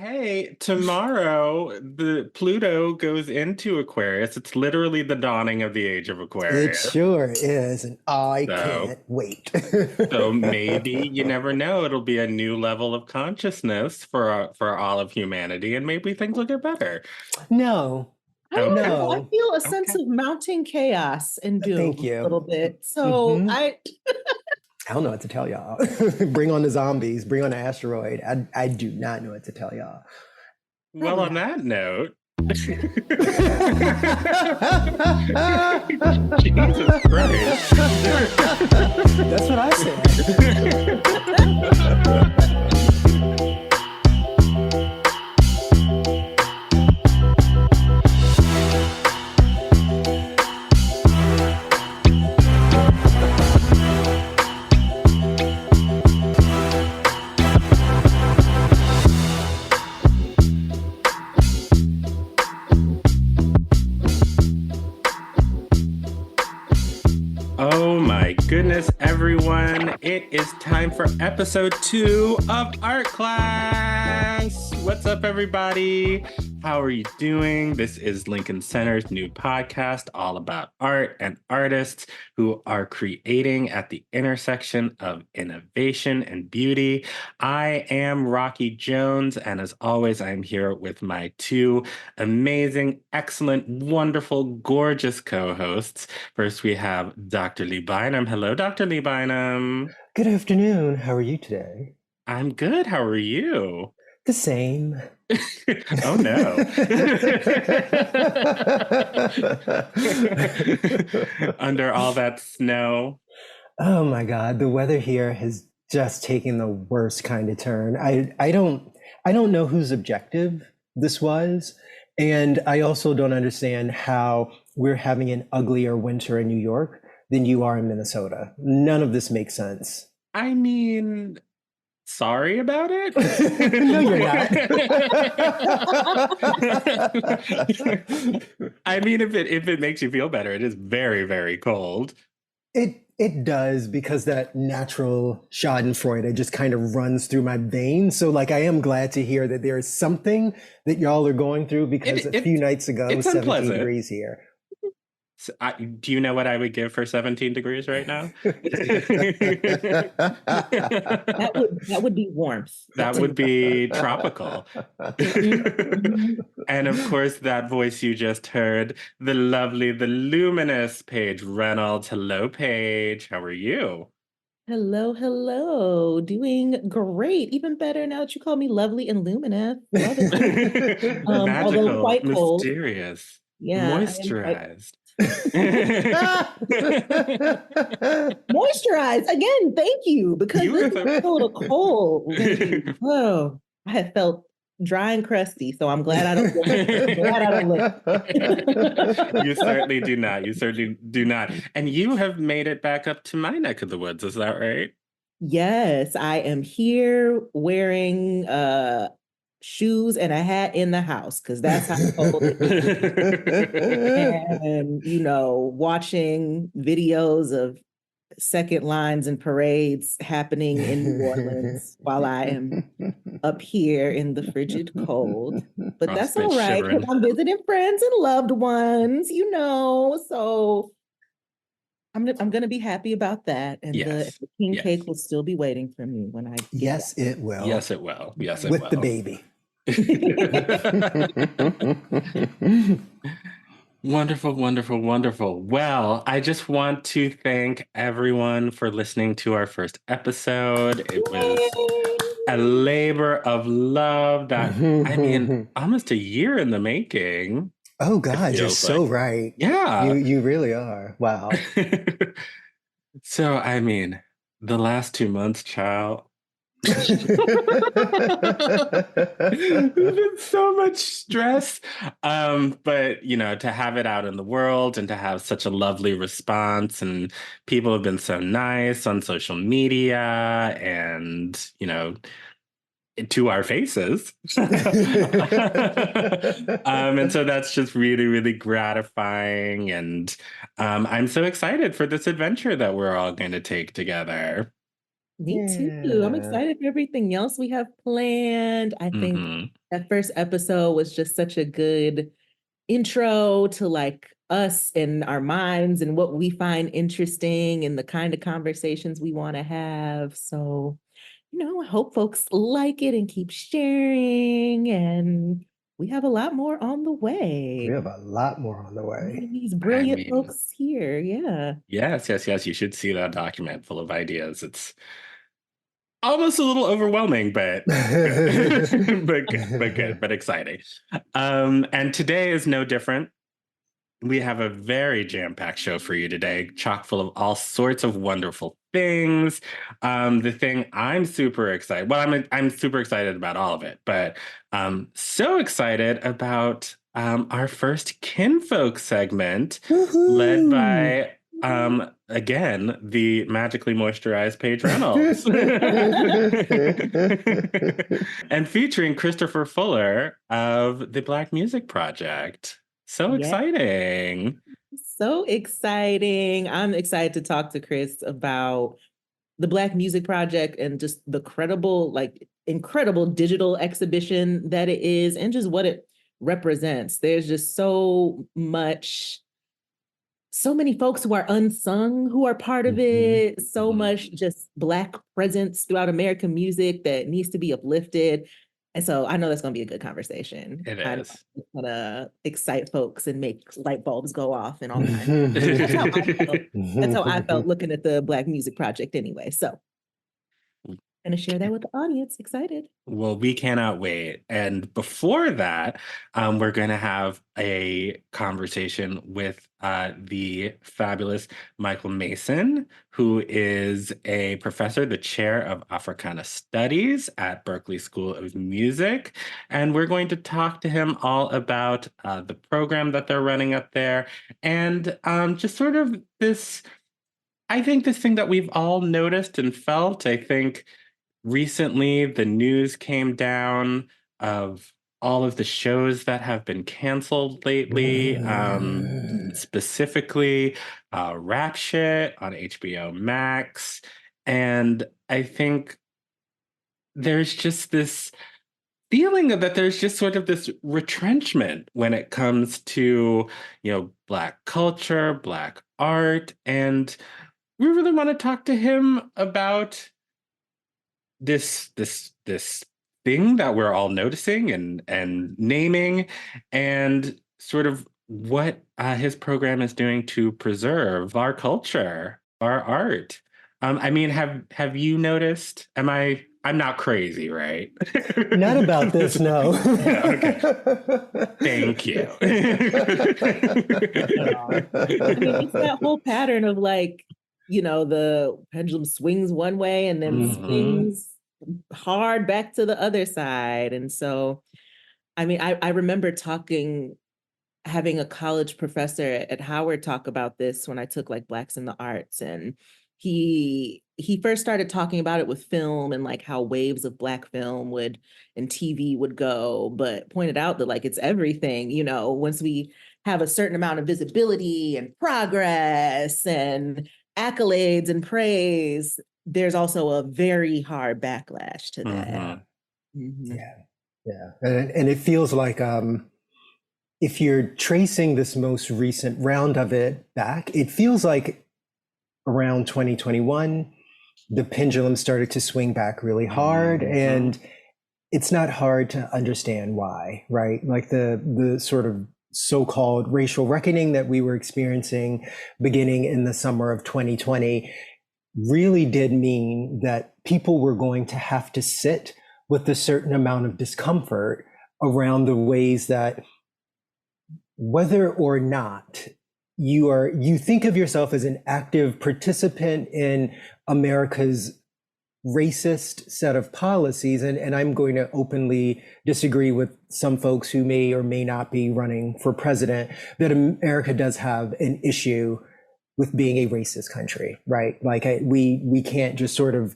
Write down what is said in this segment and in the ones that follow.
Hey, tomorrow the Pluto goes into Aquarius. It's literally the dawning of the age of It Aquarius. sure is, and I So, can't wait. so maybe you never know. It'll be a new level of consciousness for all of humanity, and maybe things will get better. No, I don't Okay, know. I no. feel a sense okay. of mounting chaos and Thank doom a you. little bit. So hmm I I don't know what to tell y'all. Bring on the zombies. Bring on the asteroid. I do not know what to tell y'all. Well, probably on not. that note, Jesus That's what I said. Christ. Oh my goodness, everyone. It is time for episode 2 of Art Class. What's up, everybody? How are you doing? This is Lincoln Center's new podcast, all about art and artists who are creating at the intersection of innovation and beauty. I am Rocky Jones, and as always, I'm here with my two amazing, excellent, wonderful, gorgeous co-hosts. First, we have Dr. Lee Bynum. Hello, Dr. Lee Bynum. Good afternoon. How are you today? I'm good. How are you? The same. Oh, no. Under all that snow. Oh my God, the weather here has just taken the worst kind of turn. I don't know whose objective this was, and I also don't understand how we're having an uglier winter in New York than you are in Minnesota. None of this makes sense. I mean, sorry about it. No, you're not. I mean, if it makes you feel better, it is very, very cold. It does, because that natural Schadenfreude just kind of runs through my veins. So like I am glad to hear that there is something that y'all are going through, because It, a it few nights ago it it's was 17 unpleasant. degrees here. Do you know what I would give for 17 degrees right now? That would be warmth. That would be tropical. And of course, that voice you just heard, the lovely, the luminous Paige Reynolds. Hello, Paige. How are you? Hello, hello. Doing great. Even better now that you call me lovely and luminous. Love it. Although Magical, quite cold. mysterious, Yeah, I am quite moisturized. moisturized again. Thank you, because You this are is a little cold lately. Oh, I have felt dry and crusty, so I'm glad I don't look. You certainly do not. You certainly do not. And you have made it back up to my neck of the woods. Is that right? Yes, I am here wearing shoes and a hat in the house, because that's how cold it is. And watching videos of second lines and parades happening in New Orleans while I am up here in the frigid cold. But that's Frostbite all right, because shivering. I'm visiting friends and loved ones, so I'm gonna be happy about that. And Yes. the king Yes. cake will still be waiting for me when I get Yes, it will. Yes, it will. Yes, it With the will. baby. Wonderful, wonderful, wonderful. Well, I just want to thank everyone for listening to our first episode. It was a labor of love that, I mean, almost a year in the making. Oh It God, you're feels so like. right. Yeah. You really are. Wow. So, I mean, the last 2 months, child. There's been so much stress. But to have it out in the world and to have such a lovely response, and people have been so nice on social media and, to our faces. And so that's just really, really gratifying. And I'm so excited for this adventure that we're all going to take together. Me too. I'm Yeah. excited for everything else we have planned. I think Hmm. that first episode was just such a good intro to like us and our minds and what we find interesting and the kind of conversations we want to have. So, I hope folks like it and keep sharing. And we have a lot more on the We way. have a lot more on the way. These I brilliant mean, folks here. Yeah. yes, yes, yes. You should see that document full of ideas. It's almost a little overwhelming, but but exciting. And today is no different. We have a very jam-packed show for you today, chock full of all sorts of wonderful things. The thing I'm super excited, well, I'm super excited about all of it, but so excited about our first Kinfolk segment, led Woohoo! by again the magically moisturized Paige Reynolds, and featuring Christopher Fuller of the Black Music Project. So Yeah. exciting. So exciting. I'm excited to talk to Chris about the Black Music Project and just the incredible digital exhibition that it is and just what it represents. There's just so many folks who are unsung who are part of Mhm. it, so much just Black presence throughout American music that needs to be uplifted. And so I know that's going to be a good conversation. It I know is. it's going to excite folks and make light bulbs go off and all kinds. That's how I felt. That's how I felt looking at the Black Music Project anyway. So I'm going to share that with the audience. Excited. Well, we cannot wait. And before that, we're going to have a conversation with the fabulous Michael Mason, who is a professor, the chair of Africana Studies at Berklee School of Music. And we're going to talk to him all about the program that they're running up there and just sort of I think this thing that we've all noticed and felt. I think recently the news came down of all of the shows that have been canceled lately, specifically Rap Shit on HBO Max. And I think there's just this feeling of that there's just sort of this retrenchment when it comes to, Black culture, Black art. And we really want to talk to him about this thing that we're all noticing and naming, and sort of what his program is doing to preserve our culture, our art. I mean, have you noticed? I'm not crazy, right? Not about this, no. Yeah, okay. Thank you. I mean, it's that whole pattern of the pendulum swings one way and then Mhm. swings hard back to the other side. And so, I mean, I remember having a college professor at Howard talk about this when I took like Blacks in the Arts. And he first started talking about it with film and like how waves of Black film and TV would go, but pointed out that like it's everything, once we have a certain amount of visibility and progress and accolades and praise, there's also a very hard backlash to that. Mhm. Yeah, yeah, and it feels like if you're tracing this most recent round of it back, it feels like around 2021, the pendulum started to swing back really hard, and it's not hard to understand why, right? Like the sort of so-called racial reckoning that we were experiencing beginning in the summer of 2020 really did mean that people were going to have to sit with a certain amount of discomfort around the ways that, whether or not you think of yourself as an active participant in America's racist set of policies, and I'm going to openly disagree with some folks who may or may not be running for president, that America does have an issue with being a racist country, right? Like we can't just sort of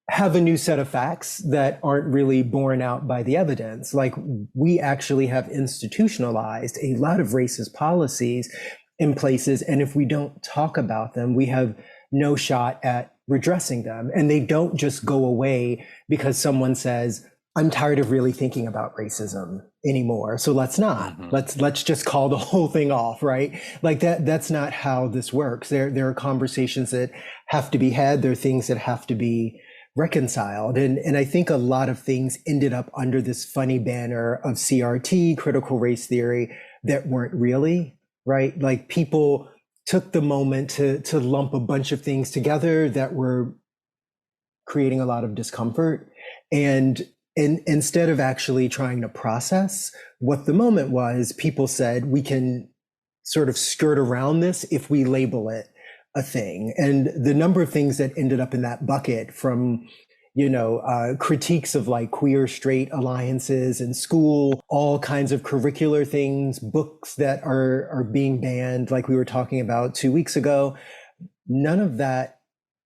have a new set of facts that aren't really borne out by the evidence. Like we actually have institutionalized a lot of racist policies in places, and if we don't talk about them, we have no shot at redressing them. And they don't just go away because someone says, I'm tired of really thinking about racism anymore. So let's not. Let's just call the whole thing off, right? Like that's not how this works. There are conversations that have to be had. There are things that have to be reconciled. And I think a lot of things ended up under this funny banner of CRT, critical race theory, that weren't really, right? Like people took the moment to lump a bunch of things together that were creating a lot of discomfort. And instead of actually trying to process what the moment was, people said, we can sort of skirt around this if we label it a thing. And the number of things that ended up in that bucket, from critiques of like queer straight alliances in school, all kinds of curricular things, books that are being banned, like we were talking about 2 weeks ago, none of that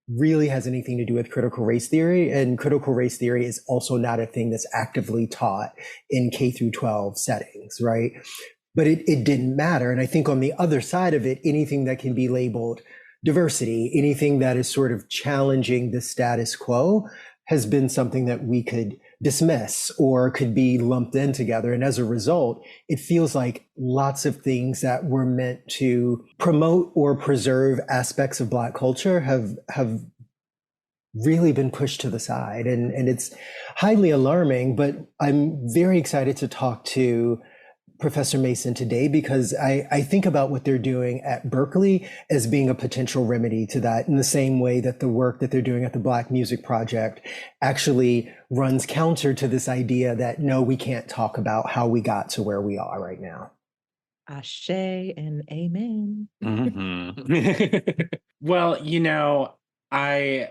really has anything to do with critical race theory. And critical race theory is also not a thing that's actively taught in K through 12 settings, right? But it didn't matter. And I think on the other side of it, anything that can be labeled diversity, anything that is sort of challenging the status quo, has been something that we could dismiss or could be lumped in together. And as a result, it feels like lots of things that were meant to promote or preserve aspects of Black culture have really been pushed to the side. And it's highly alarming, but I'm very excited to talk to Professor Mason today, because I think about what they're doing at Berklee as being a potential remedy to that, in the same way that the work that they're doing at the Black Music Project actually runs counter to this idea that, no, we can't talk about how we got to where we are right now. Ashe and amen. Well, I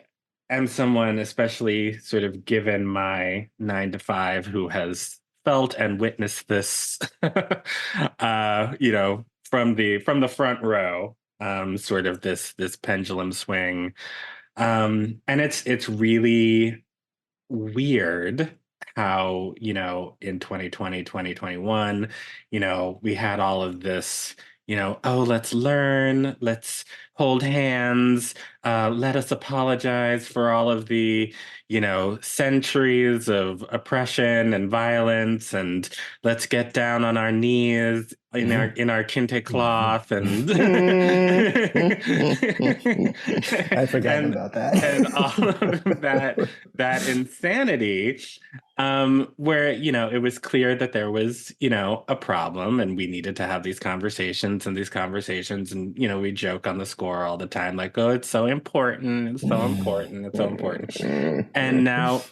am someone, especially sort of given my 9 to 5, who has felt and witnessed this, from the front row, sort of this pendulum swing, and it's really weird how in 2020, 2021, we had all of this, oh, let's learn, let's hold hands, let us apologize for all of the centuries of oppression and violence, and let's get down on our knees in our kente cloth, and I forgot about that. and all of that insanity, where it was clear that there was a problem, and we needed to have these conversations, and we joke on the score all the time, like, oh, it's so important, it's so important, it's so important. And now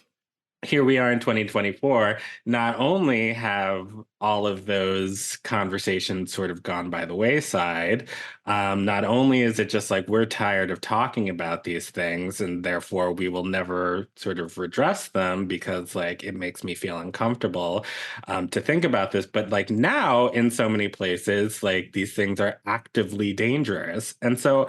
here we are in 2024. Not only have all of those conversations sort of gone by the wayside, not only is it just like we're tired of talking about these things, and therefore we will never sort of redress them because like it makes me feel uncomfortable to think about this, but like now in so many places, like these things are actively dangerous. And so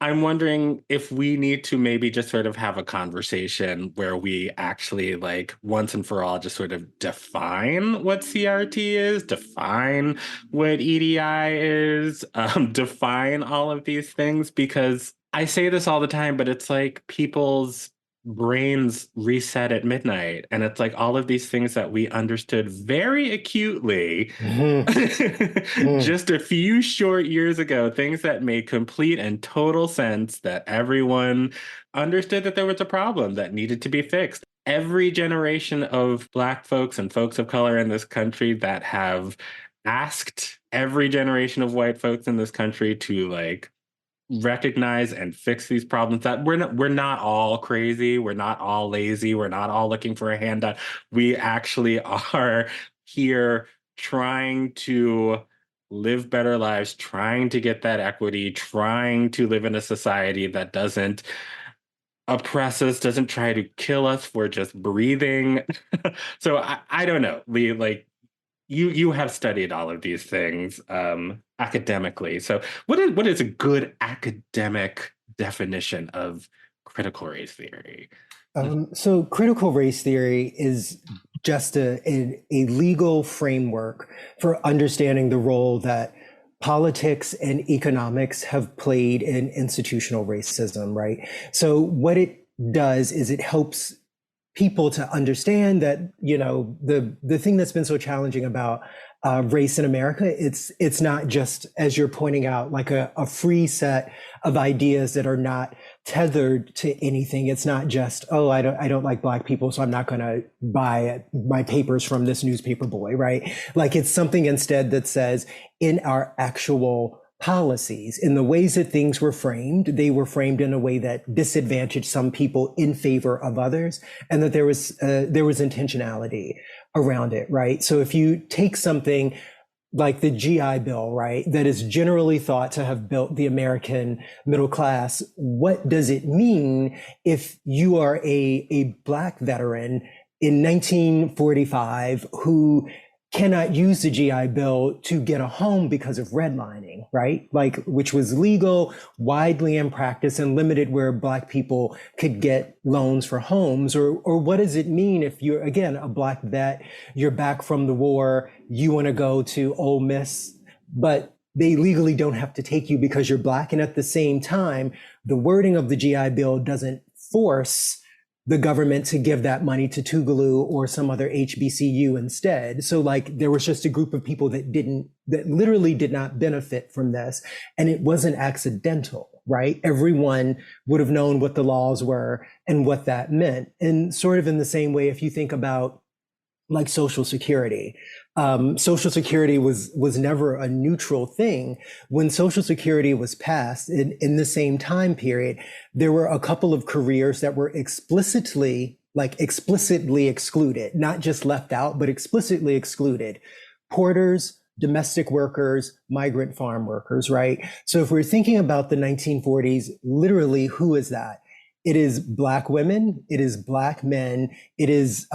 I'm wondering if we need to maybe just sort of have a conversation where we actually, like, once and for all, just sort of define what CRT is, define what EDI is, define all of these things, because I say this all the time, but it's like people's brains reset at midnight, and it's like all of these things that we understood very acutely just a few short years ago, things that made complete and total sense, that everyone understood that there was a problem that needed to be fixed. Every generation of Black folks and folks of color in this country that have asked every generation of white folks in this country to like recognize and fix these problems, that we're not all crazy, we're not all lazy, we're not all looking for a handout. We actually are here trying to live better lives, trying to get that equity, trying to live in a society that doesn't oppress us, doesn't try to kill us for just breathing. So I don't know, Lee, like you have studied all of these things academically. So what is a good academic definition of critical race theory? So critical race theory is just a legal framework for understanding the role that politics and economics have played in institutional racism, right? So what it does is it helps people to understand that, the thing that's been so challenging about race in America, it's not just, as you're pointing out, like a free set of ideas that are not tethered to anything. It's not just, oh, I don't like Black people, so I'm not going to buy my papers from this newspaper boy, right? Like, it's something instead that says, in our actual policies, in the ways that things were framed, they were framed in a way that disadvantaged some people in favor of others, and that there was intentionality around it, right? So if you take something like the GI Bill, right, that is generally thought to have built the American middle class, what does it mean if you are a Black veteran in 1945 who cannot use the GI Bill to get a home because of redlining, right? Like, which was legal, widely in practice, and limited where Black people could get loans for homes? Or what does it mean if you're, again, a Black vet, you're back from the war, you want to go to Ole Miss, but they legally don't have to take you because you're Black. And at the same time, the wording of the GI Bill doesn't force the government to give that money to Tougaloo or some other HBCU instead. So like, there was just a group of people that literally did not benefit from this. And it wasn't accidental, right? Everyone would have known what the laws were and what that meant. And sort of in the same way, if you think about like Social Security. Social Security was never a neutral thing. When Social Security was passed in the same time period, there were a couple of careers that were explicitly excluded, not just left out, but explicitly excluded. Porters, domestic workers, migrant farm workers, right? So if we're thinking about the 1940s, literally, who is that? It is Black women, it is Black men, it is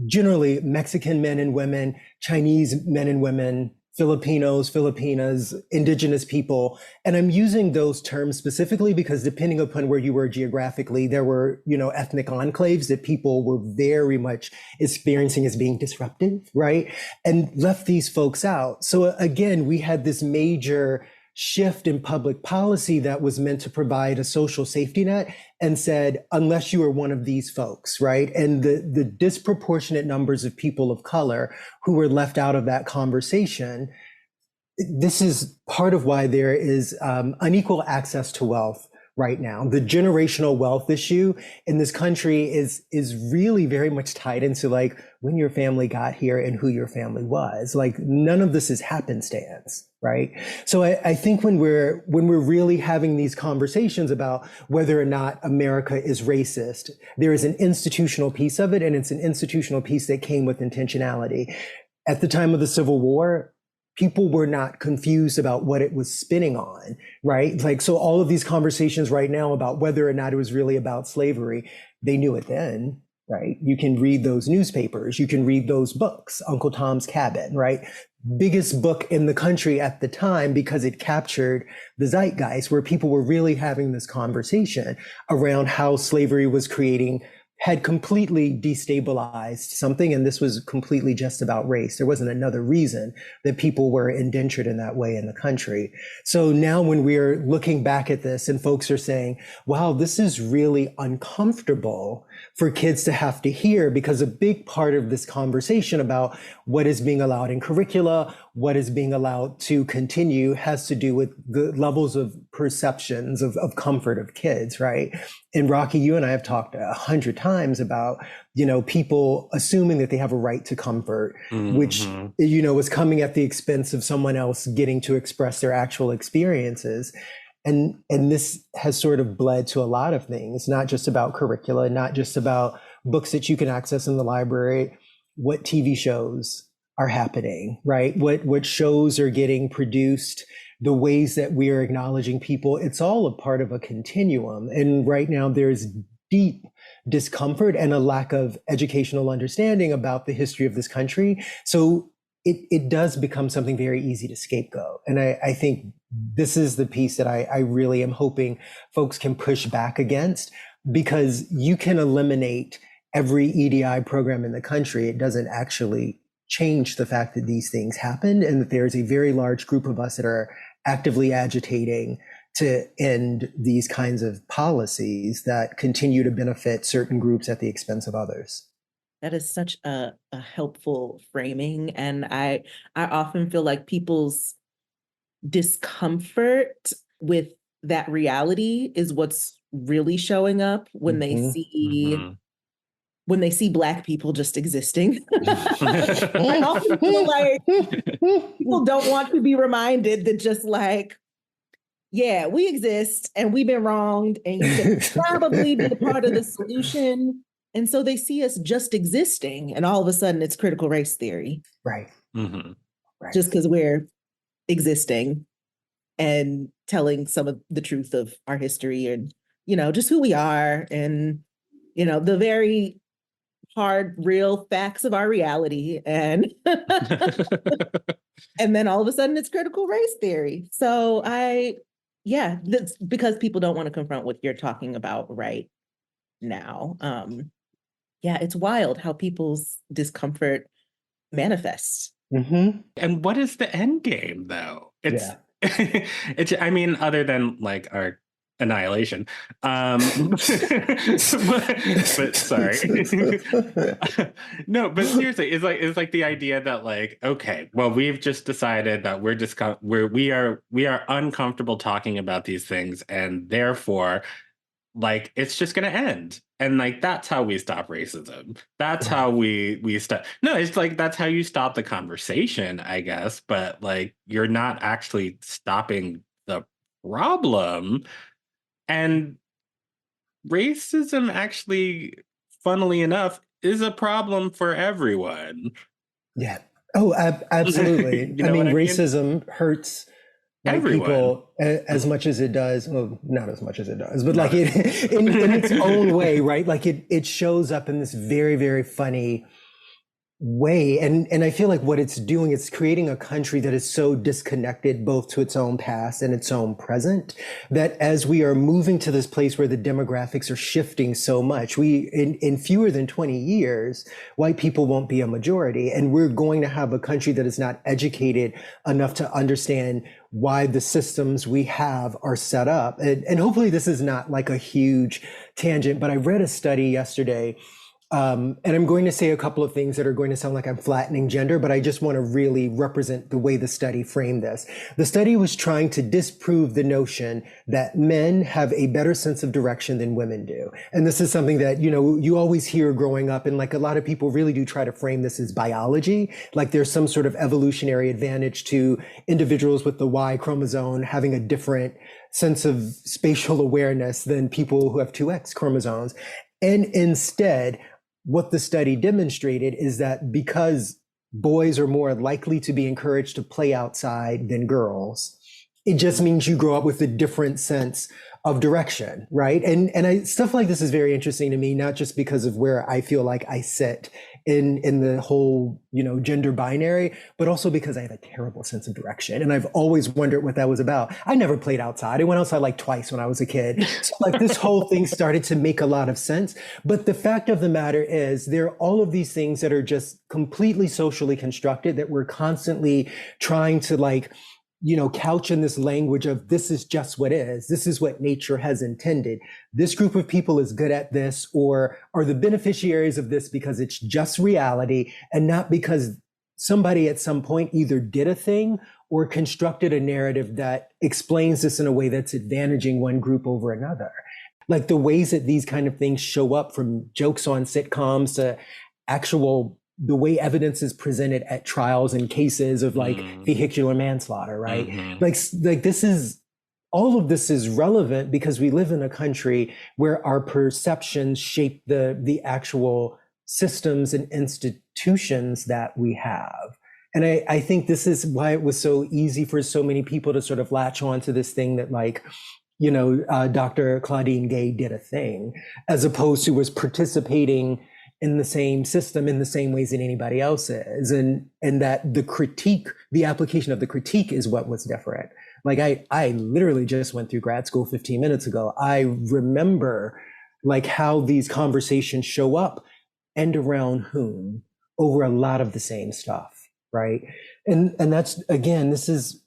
generally Mexican men and women, Chinese men and women, Filipinos, Filipinas, indigenous people. And I'm using those terms specifically because depending upon where you were geographically, there were, ethnic enclaves that people were very much experiencing as being disruptive, right? And left these folks out. So again, we had this major shift in public policy that was meant to provide a social safety net and said, unless you are one of these folks, right? And the disproportionate numbers of people of color who were left out of that conversation, this is part of why there is unequal access to wealth right now. The generational wealth issue in this country is really very much tied into like when your family got here and who your family was. Like none of this is happenstance, right? So I think when we're really having these conversations about whether or not America is racist, there is an institutional piece of it, and it's an institutional piece that came with intentionality. At the time of the Civil War, people were not confused about what it was spinning on, right? Like, so all of these conversations right now about whether or not it was really about slavery, they knew it then, right? You can read those newspapers, you can read those books, Uncle Tom's Cabin, right? Biggest book in the country at the time because it captured the zeitgeist where people were really having this conversation around how slavery was had completely destabilized something, and this was completely just about race. There wasn't another reason that people were indentured in that way in the country. So now when we're looking back at this and folks are saying, wow, this is really uncomfortable for kids to have to hear, because a big part of this conversation about what is being allowed in curricula, what is being allowed to continue has to do with the levels of perceptions of comfort of kids, right? And Rocky, you and I have talked 100 times about, people assuming that they have a right to comfort, which, is coming at the expense of someone else getting to express their actual experiences. And this has sort of bled to a lot of things, not just about curricula, not just about books that you can access in the library, what TV shows are happening, right? What shows are getting produced, the ways that we are acknowledging people. It's all a part of a continuum. And right now there's deep discomfort and a lack of educational understanding about the history of this country. So it does become something very easy to scapegoat. And I think this is the piece that I really am hoping folks can push back against, because you can eliminate every EDI program in the country. It doesn't actually change the fact that these things happened and that there's a very large group of us that are actively agitating to end these kinds of policies that continue to benefit certain groups at the expense of others. That is such a helpful framing. And I often feel like people's discomfort with that reality is what's really showing up when they see when they see Black people just existing. I often feel like people don't want to be reminded that just like, yeah, we exist and we've been wronged and you can probably be a part of the solution. And so they see us just existing and all of a sudden it's critical race theory. Right. Right. Just because we're existing and telling some of the truth of our history and, you know, just who we are and, you know, the very hard, real facts of our reality. And and then all of a sudden it's critical race theory. So that's because people don't want to confront what you're talking about right now. It's wild how people's discomfort manifests. And what is the end game, though? It's I mean, other than like our annihilation. But sorry. No, but seriously, it's like the idea that like, okay, well, we've just decided that we are uncomfortable talking about these things, and therefore, like, it's just gonna end. And like that's how we stop racism. That's how we stop. No, it's like that's how you stop the conversation, I guess. But like you're not actually stopping the problem. And racism actually, funnily enough, is a problem for everyone. Yeah. Oh, absolutely. I mean, racism hurts white people as much as it does. Well, not as much as it does, but like it in its own way, right? Like it shows up in this very, very funny way. And I feel like what it's doing, it's creating a country that is so disconnected both to its own past and its own present, that as we are moving to this place where the demographics are shifting so much, in fewer than 20 years, white people won't be a majority. And we're going to have a country that is not educated enough to understand why the systems we have are set up. And hopefully this is not like a huge tangent, but I read a study yesterday. And I'm going to say a couple of things that are going to sound like I'm flattening gender, but I just want to really represent the way the study framed this. The study was trying to disprove the notion that men have a better sense of direction than women do. And this is something that, you know, you always hear growing up, and like a lot of people really do try to frame this as biology, like there's some sort of evolutionary advantage to individuals with the Y chromosome having a different sense of spatial awareness than people who have two X chromosomes. And instead, what the study demonstrated is that because boys are more likely to be encouraged to play outside than girls, it just means you grow up with a different sense of direction, right? And stuff like this is very interesting to me, not just because of where I feel like I sit in the whole, you know, gender binary, but also because I have a terrible sense of direction. And I've always wondered what that was about. I never played outside. I went outside like twice when I was a kid. So like this whole thing started to make a lot of sense. But the fact of the matter is there are all of these things that are just completely socially constructed that we're constantly trying to like, you know, couch in this language of this is just what is. This is what nature has intended. This group of people is good at this or are the beneficiaries of this because it's just reality and not because somebody at some point either did a thing or constructed a narrative that explains this in a way that's advantaging one group over another. Like the ways that these kind of things show up, from jokes on sitcoms to actual the way evidence is presented at trials and cases of like vehicular manslaughter, right? Like this is, all of this is relevant because we live in a country where our perceptions shape the actual systems and institutions that we have. And I think this is why it was so easy for so many people to sort of latch on to this thing that like, you know, Dr. Claudine Gay did a thing, as opposed to was participating in the same system in the same ways that anybody else is. And that the critique, the application of the critique is what was different. Like I literally just went through grad school 15 minutes ago. I remember like how these conversations show up and around whom over a lot of the same stuff, right? And that's, again, this is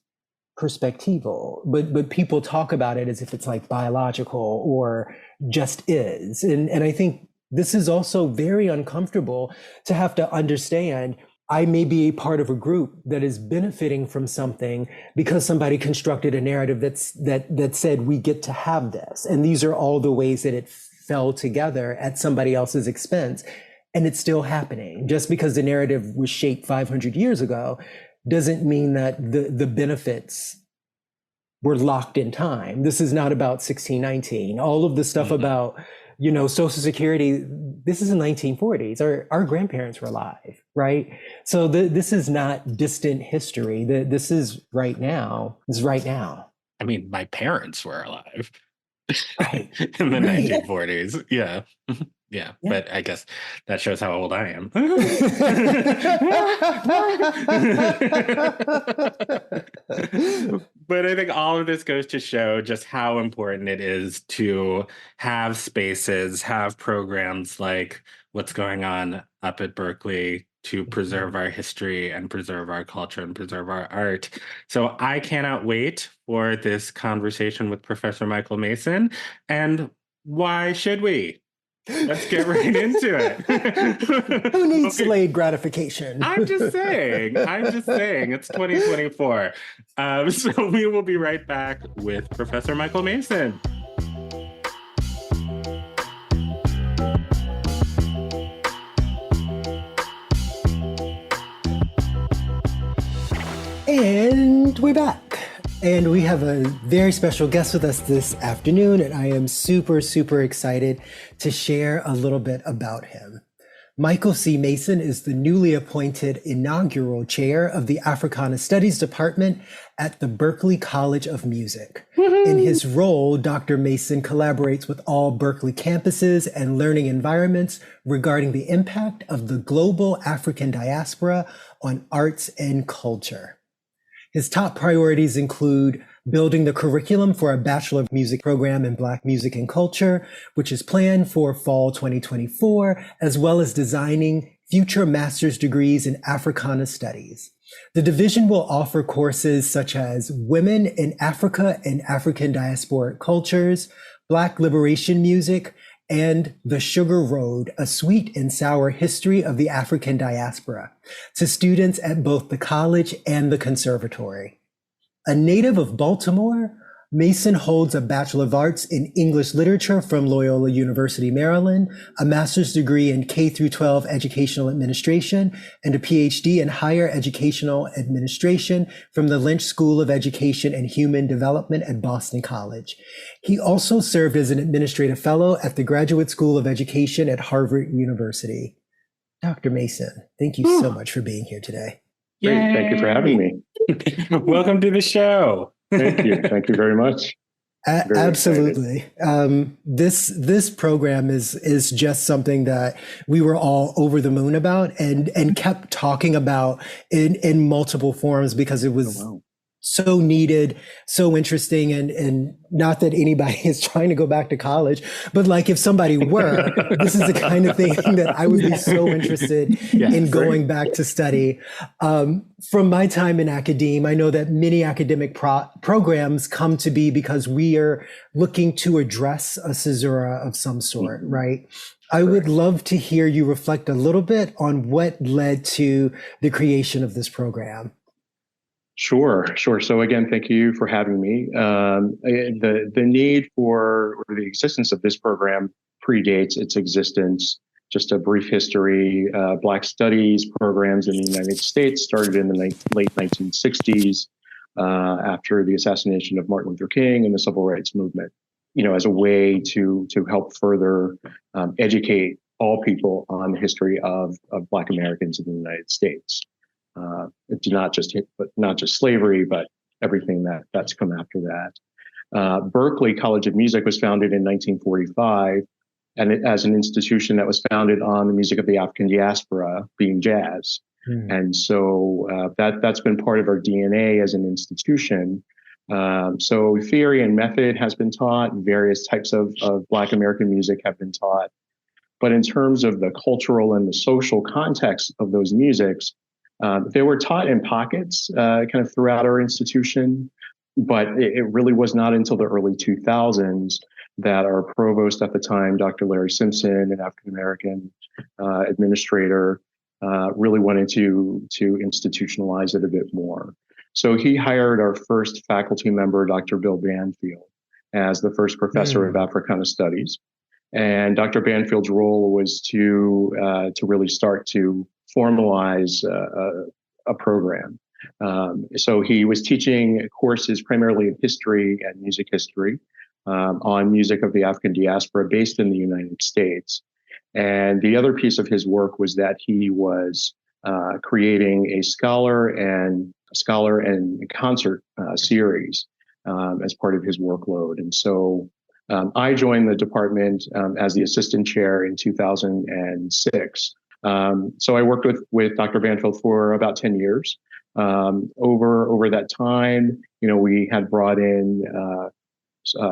perspectival, but people talk about it as if it's like biological or just is. And I think this is also very uncomfortable to have to understand. I may be a part of a group that is benefiting from something because somebody constructed a narrative that said we get to have this. And these are all the ways that it fell together at somebody else's expense. And it's still happening. Just because the narrative was shaped 500 years ago doesn't mean that the benefits were locked in time. This is not about 1619. All of the stuff about, Social Security, this is in the 1940s. Our grandparents were alive, right? So this is not distant history. This is right now. This is right now. I mean, my parents were alive Right. in the 1940s. Yeah. Yeah, but I guess that shows how old I am. But I think all of this goes to show just how important it is to have spaces, have programs like what's going on up at Berklee to preserve our history and preserve our culture and preserve our art. So I cannot wait for this conversation with Professor Michael Mason. And why should we? Let's get right into it. Who needs delayed gratification? I'm just saying. It's 2024. So we will be right back with Professor Michael Mason. And we're back. And we have a very special guest with us this afternoon, and I am super, super excited to share a little bit about him. Michael C. Mason is the newly appointed inaugural chair of the Africana Studies Department at the Berklee College of Music. Woo-hoo! In his role, Dr. Mason collaborates with all Berklee campuses and learning environments regarding the impact of the global African diaspora on arts and culture. His top priorities include building the curriculum for a Bachelor of Music program in Black Music and Culture, which is planned for fall 2024, as well as designing future master's degrees in Africana Studies. The division will offer courses such as Women in Africa and African Diasporic Cultures, Black Liberation Music, and The Sugar Road, a sweet and sour history of the African diaspora, to students at both the college and the conservatory. A native of Baltimore, Mason holds a Bachelor of Arts in English Literature from Loyola University, Maryland, a master's degree in K-12 Educational Administration, and a PhD in Higher Educational Administration from the Lynch School of Education and Human Development at Boston College. He also served as an administrative fellow at the Graduate School of Education at Harvard University. Dr. Mason, thank you so much for being here today. Great. Thank you for having me. Welcome to the show. Thank you. Thank you very much. Absolutely. This program is just something that we were all over the moon about and kept talking about in multiple forms because it was so needed, so interesting, and not that anybody is trying to go back to college, but like if somebody were, this is the kind of thing that I would be so interested in going back to study. From my time in academia, I know that many academic programs come to be because we are looking to address a caesura of some sort, right? I would love to hear you reflect a little bit on what led to the creation of this program. Sure. So again, thank you for having me. The need for or the existence of this program predates its existence. Just a brief history, Black Studies programs in the United States started in the late 1960s after the assassination of Martin Luther King and the Civil Rights Movement, as a way to help further educate all people on the history of Black Americans in the United States. Not just slavery, but everything that's come after that. Berklee College of Music was founded in 1945, and as an institution that was founded on the music of the African diaspora, being jazz. And so that's been part of our DNA as an institution. So theory and method has been taught, various types of Black American music have been taught. But in terms of the cultural and the social context of those musics, they were taught in pockets kind of throughout our institution, but it really was not until the early 2000s that our provost at the time, Dr. Larry Simpson, an African-American administrator, really wanted to institutionalize it a bit more. So he hired our first faculty member, Dr. Bill Banfield, as the first professor of Africana Studies. And Dr. Banfield's role was to really start to formalize a program. So he was teaching courses primarily in history and music history on music of the African diaspora based in the United States. And the other piece of his work was that he was creating a scholar and concert series as part of his workload. And so I joined the department as the assistant chair in 2006. So I worked with Dr. Banfield for about 10 years. Over that time, we had brought in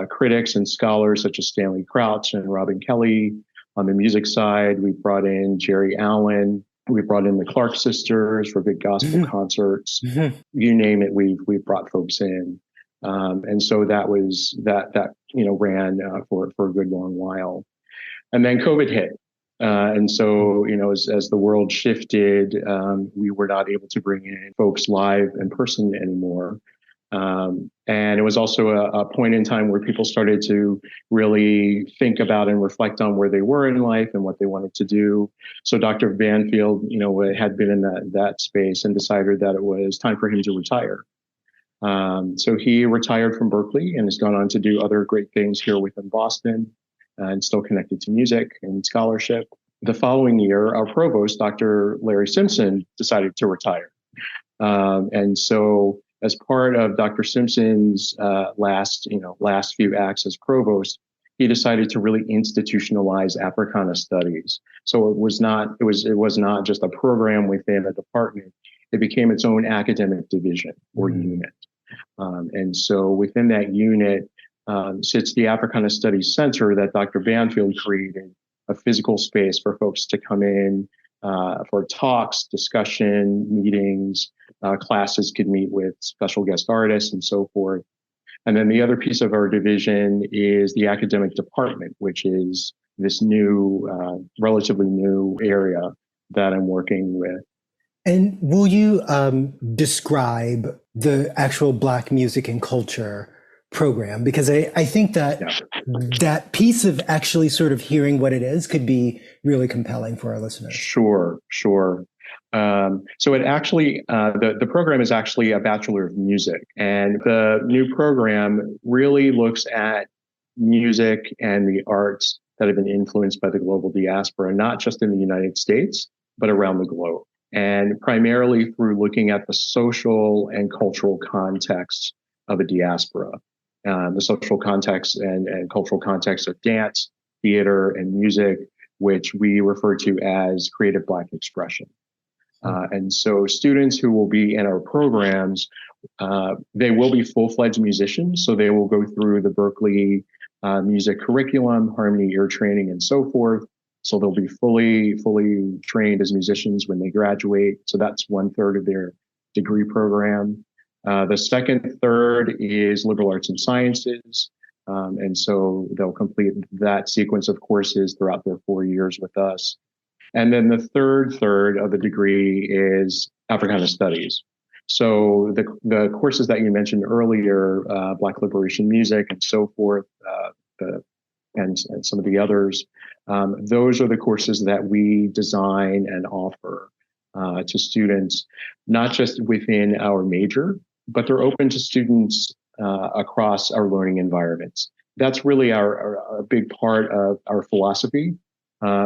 critics and scholars such as Stanley Crouch and Robin Kelly. On the music side, we brought in Jerry Allen. We brought in the Clark sisters for big gospel concerts. You name it, we brought folks in. And so that ran for a good long while. And then COVID hit. And so, as the world shifted, we were not able to bring in folks live in person anymore. And it was also a point in time where people started to really think about and reflect on where they were in life and what they wanted to do. So Dr. Banfield, had been in that space and decided that it was time for him to retire. So he retired from Berklee and has gone on to do other great things here within Boston and still connected to music and scholarship. The following year, our provost, Dr. Larry Simpson, decided to retire. And so as part of Dr. Simpson's last few acts as provost, he decided to really institutionalize Africana Studies. So it was not just a program within a department. It became its own academic division or unit. And so within that unit sits the Africana Studies Center that Dr. Banfield created, a physical space for folks to come in for talks, discussion, meetings, classes could meet with special guest artists and so forth. And then the other piece of our division is the academic department, which is this new, relatively new area that I'm working with. And will you describe the actual Black music and culture program? Because I think that that piece of actually sort of hearing what it is could be really compelling for our listeners. Sure. So it actually, the program is actually a Bachelor of Music. And the new program really looks at music and the arts that have been influenced by the global diaspora, not just in the United States, but around the globe. And primarily through looking at the social and cultural context of a diaspora, the social context and cultural context of dance, theater, and music, which we refer to as creative Black expression. And so students who will be in our programs, they will be full-fledged musicians. So they will go through the Berklee music curriculum, harmony, ear training, and so forth. So they'll be fully trained as musicians when they graduate. So that's 1/3 of their degree program. The second third is liberal arts and sciences. And so they'll complete that sequence of courses throughout their 4 years with us. And then the third of the degree is Africana Studies. So the courses that you mentioned earlier, Black liberation music and so forth, and some of the others, those are the courses that we design and offer to students, not just within our major, but they're open to students across our learning environments. That's really a big part of our philosophy.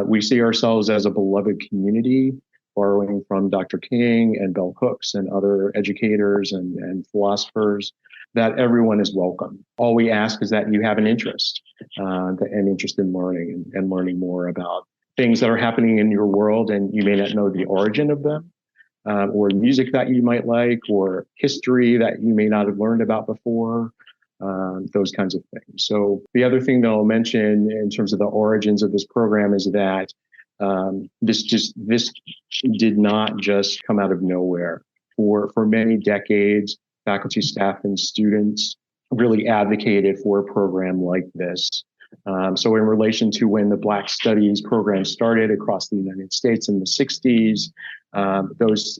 We see ourselves as a beloved community, borrowing from Dr. King and Bell Hooks and other educators and philosophers, that everyone is welcome. All we ask is that you have an interest, an interest in learning and learning more about things that are happening in your world, and you may not know the origin of them, or music that you might like, or history that you may not have learned about before, those kinds of things. So the other thing that I'll mention in terms of the origins of this program is that this did not just come out of nowhere. For many decades, faculty, staff, and students really advocated for a program like this. So in relation to when the Black Studies program started across the United States in the 60s,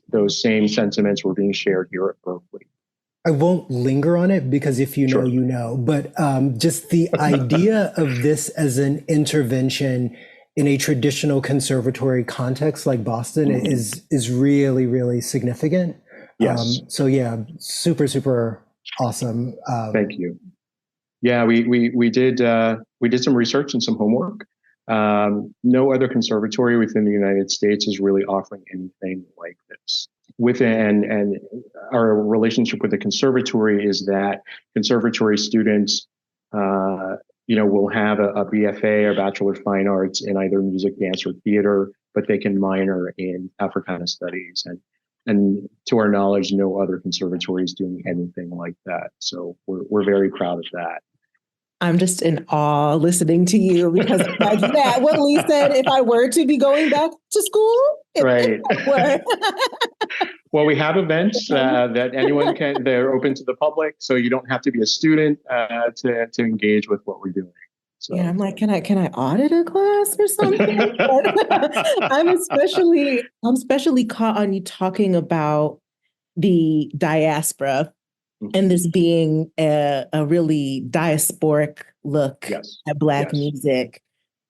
those same sentiments were being shared here at Berklee. I won't linger on it because if you know, Sure. you know, but just the idea of this as an intervention in a traditional conservatory context like Boston is really, really significant. Yes. So yeah, super, super awesome. Thank you. Yeah, we did some research and some homework. No other conservatory within the United States is really offering anything like this. And our relationship with the conservatory is that conservatory students, will have a BFA or Bachelor of Fine Arts in either music, dance, or theater, but they can minor in Africana Studies. And to our knowledge, no other conservatory is doing anything like that. So we're very proud of that. I'm just in awe listening to you because like that, what Lee said, if I were to be going back to school, right. Well, we have events that anyone can, they're open to the public, so you don't have to be a student to engage with what we're doing. So. Yeah, I'm like, can I audit a class or something? I'm especially caught on you talking about the diaspora and this being a really diasporic look at Black music.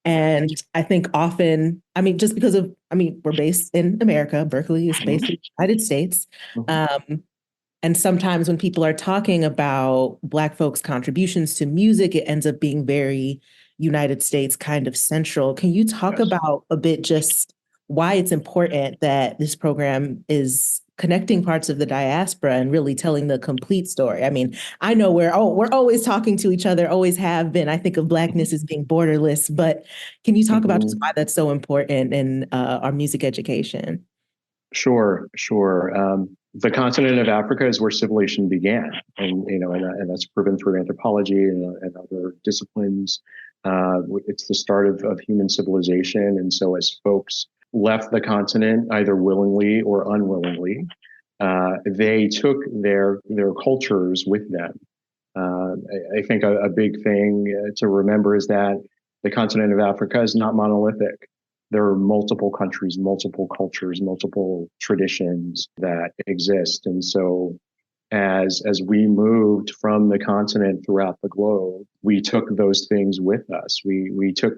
And I think often, just because we're based in America, Berklee is based in the United States. And sometimes when people are talking about Black folks' contributions to music, it ends up being very United States kind of central. Can you talk about a bit just why it's important that this program is connecting parts of the diaspora and really telling the complete story? I know we're always talking to each other, always have been. I think of Blackness as being borderless, but can you talk about just why that's so important in our music education? Sure. The continent of Africa is where civilization began, and that's proven through anthropology and other disciplines. It's the start of human civilization, and so as folks left the continent either willingly or unwillingly, they took their cultures with them. I think a big thing to remember is that the continent of Africa is not monolithic. There are multiple countries, multiple cultures, multiple traditions that exist. And so as we moved from the continent throughout the globe, we took those things with us. We took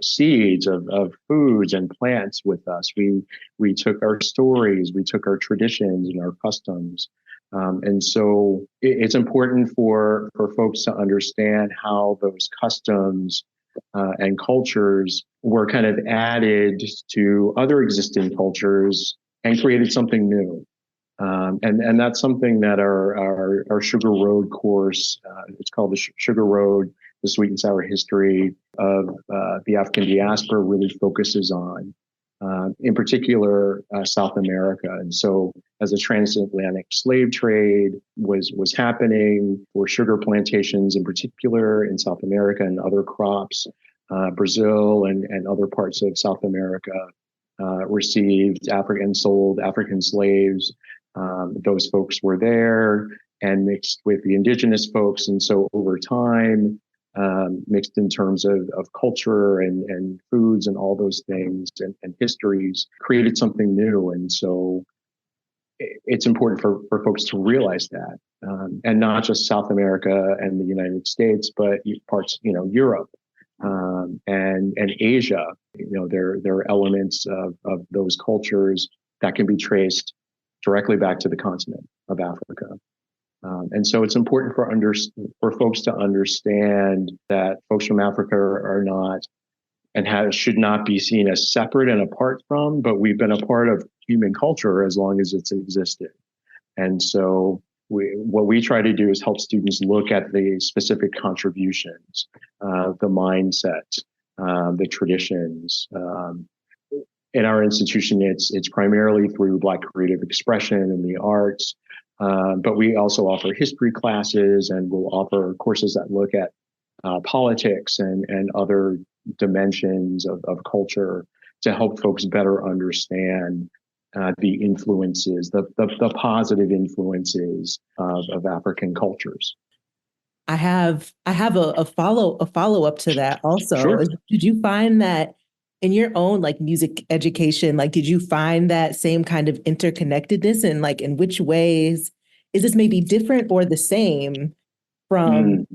seeds of foods and plants with us. We took our stories, we took our traditions and our customs. And so it's important for folks to understand how those customs and cultures were kind of added to other existing cultures and created something new. And that's something that our Sugar Road course, it's called the Sugar Road, the Sweet and Sour History of the African Diaspora, really focuses on, in particular, South America. And so as the transatlantic slave trade was happening for sugar plantations in particular in South America and other crops, Brazil and other parts of South America received sold African slaves. Those folks were there and mixed with the indigenous folks. And so over time, mixed in terms of culture and foods and all those things and histories, created something new. And so it's important for folks to realize that. And not just South America and the United States, but parts, Europe and Asia. There are elements of those cultures that can be traced directly back to the continent of Africa. And so it's important for folks to understand that folks from Africa are not and should not be seen as separate and apart from, but we've been a part of human culture as long as it's existed. And so what we try to do is help students look at the specific contributions, the mindset, the traditions. In our institution, it's primarily through Black creative expression and the arts, But we also offer history classes, and we'll offer courses that look at politics and other dimensions of culture to help folks better understand the influences, the positive influences of African cultures. I have a follow up to that also. Sure. Did you find that in your own like music education, like did you find that same kind of interconnectedness, and like in which ways is this maybe different or the same from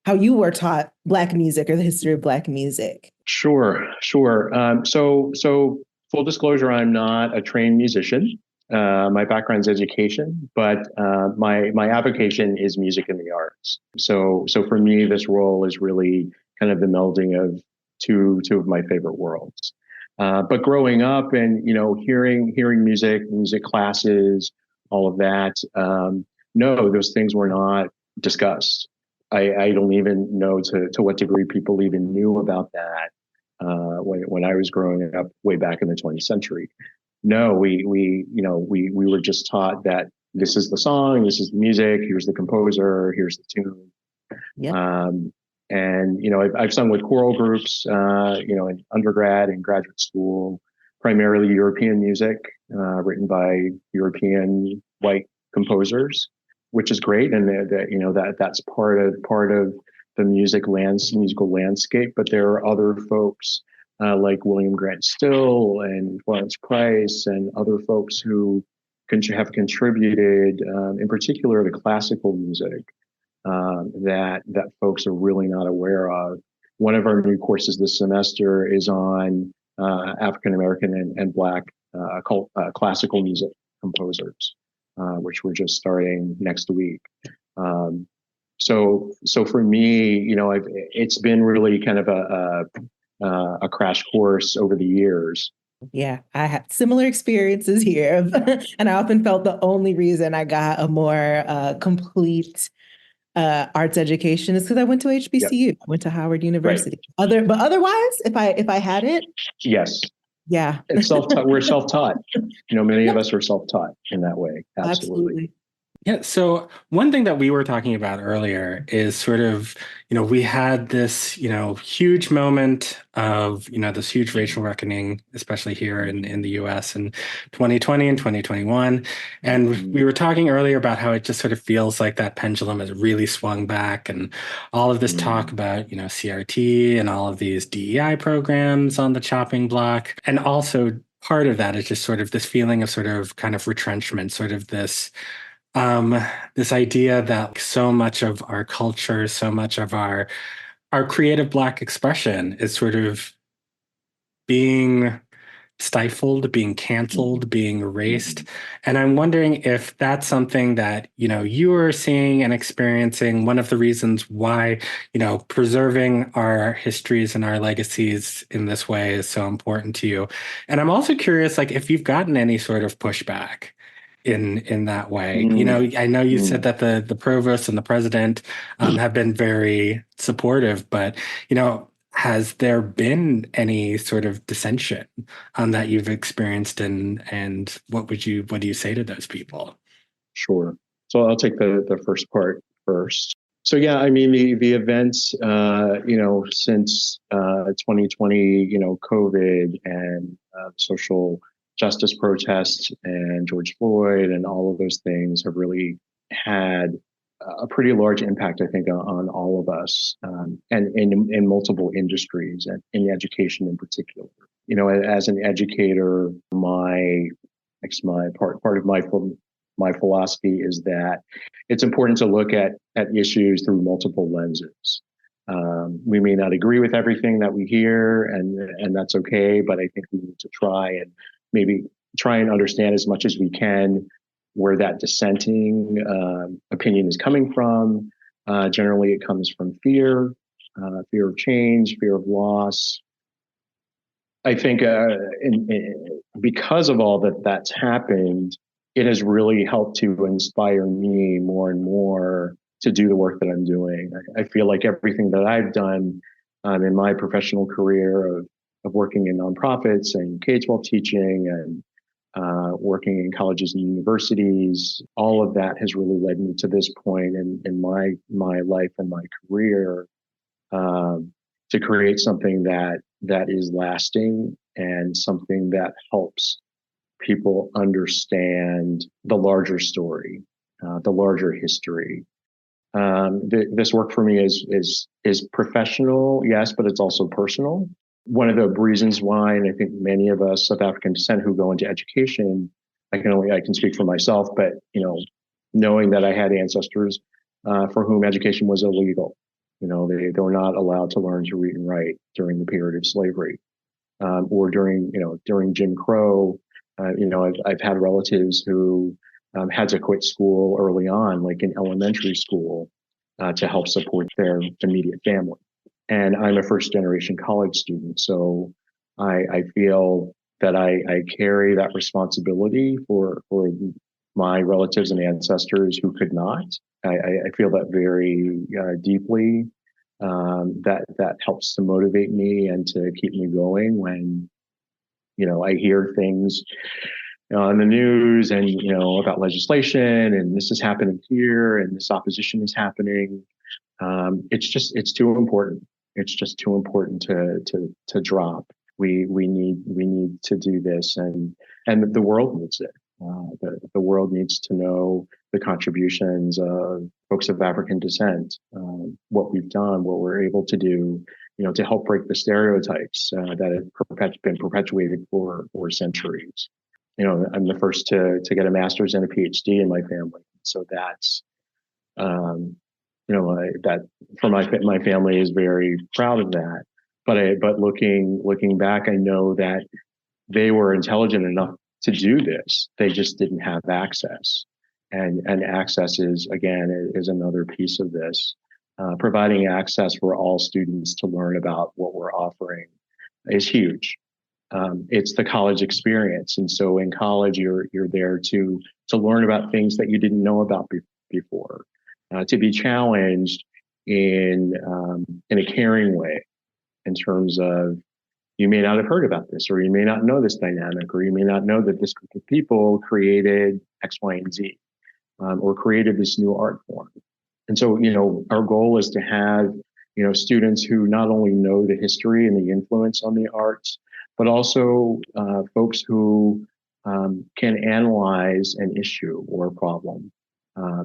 how you were taught Black music or the history of Black music? Sure. So full disclosure, I'm not a trained musician. My background's education, but my avocation is music and the arts. So for me, this role is really kind of the melding of two of my favorite worlds. But growing up and hearing music classes, all of that, no, those things were not discussed. I don't even know to what degree people even knew about that when I was growing up way back in the 20th century. No, we were just taught that this is the song, this is the music, here's the composer, here's the tune. Yeah. And I've sung with choral groups, in undergrad and graduate school, primarily European music, written by European white composers, which is great, and that's part of the musical landscape. But there are other folks like William Grant Still and Florence Price and other folks who have contributed, in particular, to classical music that folks are really not aware of. One of our new courses this semester is on African American and Black classical music composers, which we're just starting next week. So for me, it's been really kind of a crash course over the years. Yeah, I had similar experiences here. And I often felt the only reason I got a more complete arts education is because I went to HBCU. Yep. I went to Howard University. Right. But otherwise, if I hadn't, yes, yeah, it's self-taught. We're self-taught. Many of us are self-taught in that way. Absolutely. Yeah. So one thing that we were talking about earlier is sort of, we had this, huge moment of, this huge racial reckoning, especially here in the US in 2020 and 2021. And we were talking earlier about how it just sort of feels like that pendulum has really swung back, and all of this talk about, CRT and all of these DEI programs on the chopping block. And also part of that is just sort of this feeling of sort of kind of retrenchment, sort of this idea that so much of our culture, so much of our creative Black expression is sort of being stifled, being canceled, being erased. And I'm wondering if that's something that, you are seeing and experiencing. One of the reasons why, preserving our histories and our legacies in this way is so important to you. And I'm also curious, like, if you've gotten any sort of pushback in that way. I know you said that the provost and the president have been very supportive, but has there been any sort of dissension that you've experienced, and what do you say to those people? Sure. So I'll take the first part first. So yeah, I mean the events, since 2020, COVID and social justice protests and George Floyd and all of those things have really had a pretty large impact, I think, on all of us, and in multiple industries, and in education in particular. As an educator, part of my philosophy is that it's important to look at issues through multiple lenses. We may not agree with everything that we hear, and that's okay, but I think we need to maybe try and understand as much as we can where that dissenting opinion is coming from. Generally, it comes from fear of change, fear of loss. I think because of all that's happened, it has really helped to inspire me more and more to do the work that I'm doing. I feel like everything that I've done in my professional career of working in nonprofits and K-12 teaching and working in colleges and universities. All of that has really led me to this point in my life and my career, to create something that is lasting and something that helps people understand the larger story, the larger history. This work for me is professional, yes, but it's also personal. One of the reasons why, and I think many of us of African descent who go into education, I can speak for myself, but knowing that I had ancestors for whom education was illegal, they were not allowed to learn to read and write during the period of slavery, or during Jim Crow. I've had relatives who had to quit school early on, like in elementary school, to help support their immediate family. And I'm a first generation college student, so I feel that I carry that responsibility for my relatives and ancestors who could not. I feel that very deeply. That helps to motivate me and to keep me going when I hear things on the news and about legislation and this is happening here and this opposition is happening. It's too important. It's just too important to drop. We need to do this, and the world needs it. The world needs to know the contributions of folks of African descent, what we've done, what we're able to do, to help break the stereotypes that have been perpetuated for centuries. I'm the first to get a master's and a PhD in my family, so that's that for my family is very proud of that. But looking back, I know that they were intelligent enough to do this. They just didn't have access, and access is another piece of this. Providing access for all students to learn about what we're offering is huge. It's the college experience, and so in college you're there to learn about things that you didn't know about before, to be challenged in a caring way, in terms of you may not have heard about this, or you may not know this dynamic, or you may not know that this group of people created X, Y, and Z, or created this new art form. And so, our goal is to have, students who not only know the history and the influence on the arts, but also folks who can analyze an issue or a problem,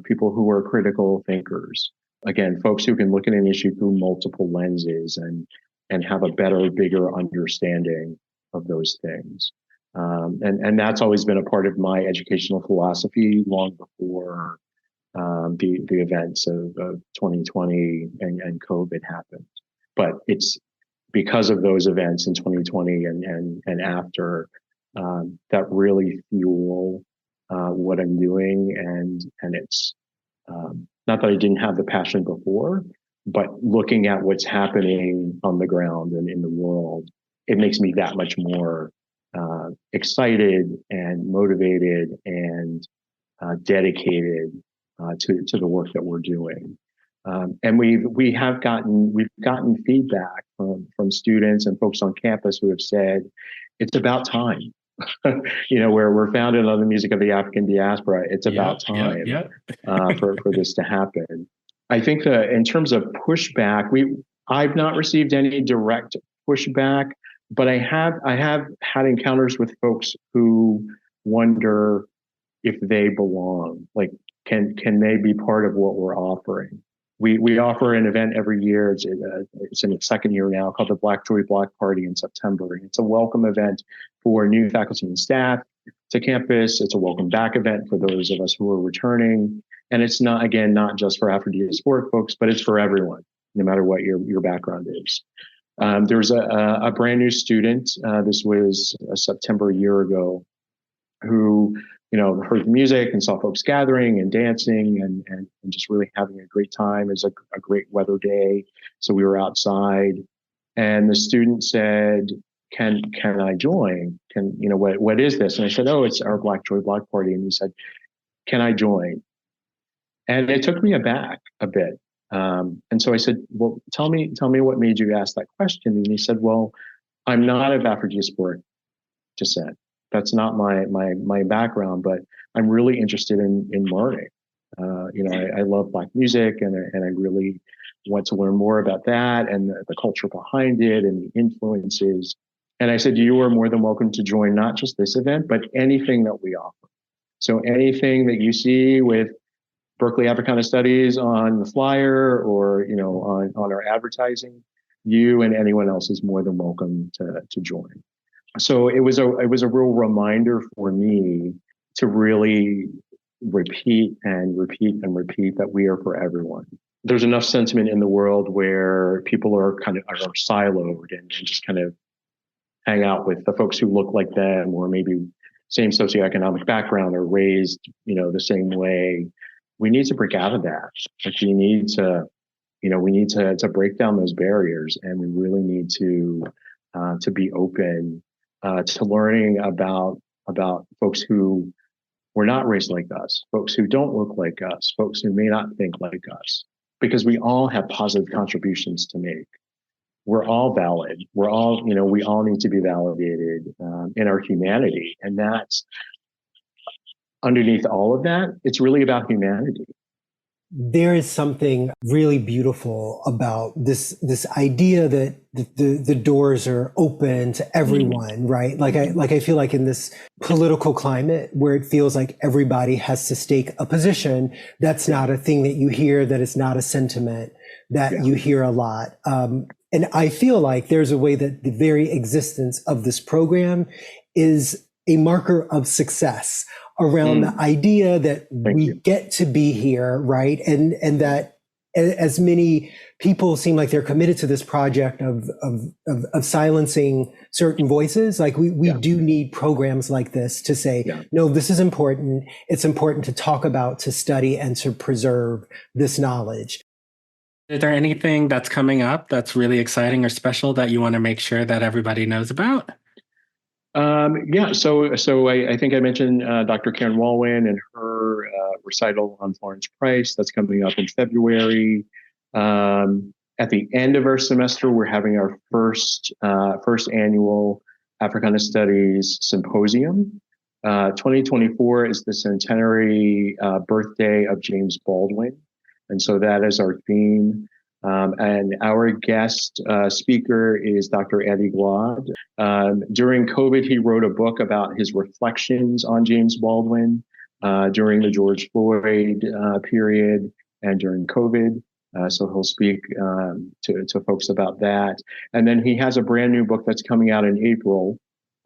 people who are critical thinkers. Again, folks who can look at an issue through multiple lenses and have a better, bigger understanding of those things. And that's always been a part of my educational philosophy long before the events of 2020 and COVID happened. But it's because of those events in 2020 and after that really fuel what I'm doing. And it's not that I didn't have the passion before, but looking at what's happening on the ground and in the world, it makes me that much more excited and motivated and dedicated to the work that we're doing. And we've gotten feedback from students and folks on campus who have said it's about time. We're founded on the music of the African diaspora. It's about time for this to happen. I think that in terms of pushback, I've not received any direct pushback, but I have had encounters with folks who wonder if they belong. Like, can they be part of what we're offering? We offer an event every year. It's in its second year now, called the Black Joy Block Party in September. And it's a welcome event for new faculty and staff to campus. It's a welcome back event for those of us who are returning. And it's not just for Afro-diasporic folks, but it's for everyone, no matter what your background is. There's a brand new student, this was September a year ago, who heard the music and saw folks gathering and dancing and just really having a great time. It was a great weather day, so we were outside, and the student said, "Can I join? What is this?" And I said, "Oh, it's our Black Joy Block Party." And he said, "Can I join?" And it took me aback a bit. And so I said, "Well, tell me what made you ask that question." And he said, "Well, I'm not of Afro-diasporic descent. That's not my background, but I'm really interested in learning. I love Black music, and I really want to learn more about that and the culture behind it and the influences. And I said, you are more than welcome to join not just this event, but anything that we offer. So anything that you see with Berklee Africana Studies on the flyer, or on our advertising, you and anyone else is more than welcome to join. So it was a real reminder for me to really repeat and repeat and repeat that we are for everyone. There's enough sentiment in the world where people are siloed and just kind of hang out with the folks who look like them, or maybe same socioeconomic background, or raised, the same way. We need to break out of that. Like we need to break down those barriers, and we really need to be open to learning about folks who were not raised like us, folks who don't look like us, folks who may not think like us, because we all have positive contributions to make. We're all valid. We all need to be validated in our humanity. And that's underneath all of that, it's really about humanity. There is something really beautiful about this idea that the doors are open to everyone, right? Like I feel like in this political climate where it feels like everybody has to stake a position, that's not a thing that you hear, that is not a sentiment that you hear a lot. And I feel like there's a way that the very existence of this program is a marker of success around the idea that we get to be here, right? And that as many people seem like they're committed to this project of silencing certain voices, like we do need programs like this to say, no, this is important. It's important to talk about, to study, and to preserve this knowledge. Is there anything that's coming up that's really exciting or special that you want to make sure that everybody knows about? So I think I mentioned Dr. Karen Walwyn and her recital on Florence Price. That's coming up in February. At the end of our semester, we're having our first annual Africana Studies Symposium. 2024 is the centenary birthday of James Baldwin. And so that is our theme. And our guest speaker is Dr. Eddie Glaude. During COVID, he wrote a book about his reflections on James Baldwin during the George Floyd period and during COVID. So he'll speak to folks about that. And then he has a brand new book that's coming out in April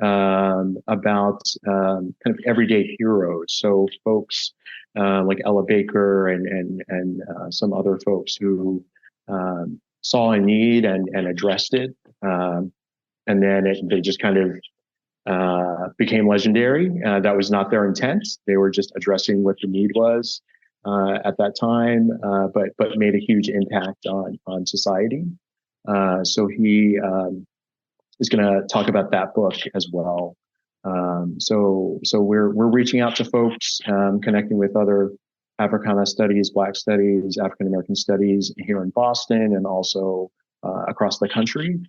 about kind of everyday heroes. So folks like Ella Baker and some other folks who saw a need and addressed it. And then they just kind of became legendary. That was not their intent. They were just addressing what the need was at that time, but made a huge impact on society. So he is going to talk about that book as well. So we're reaching out to folks, connecting with other Africana studies, Black studies, African American studies here in Boston, and also across the country.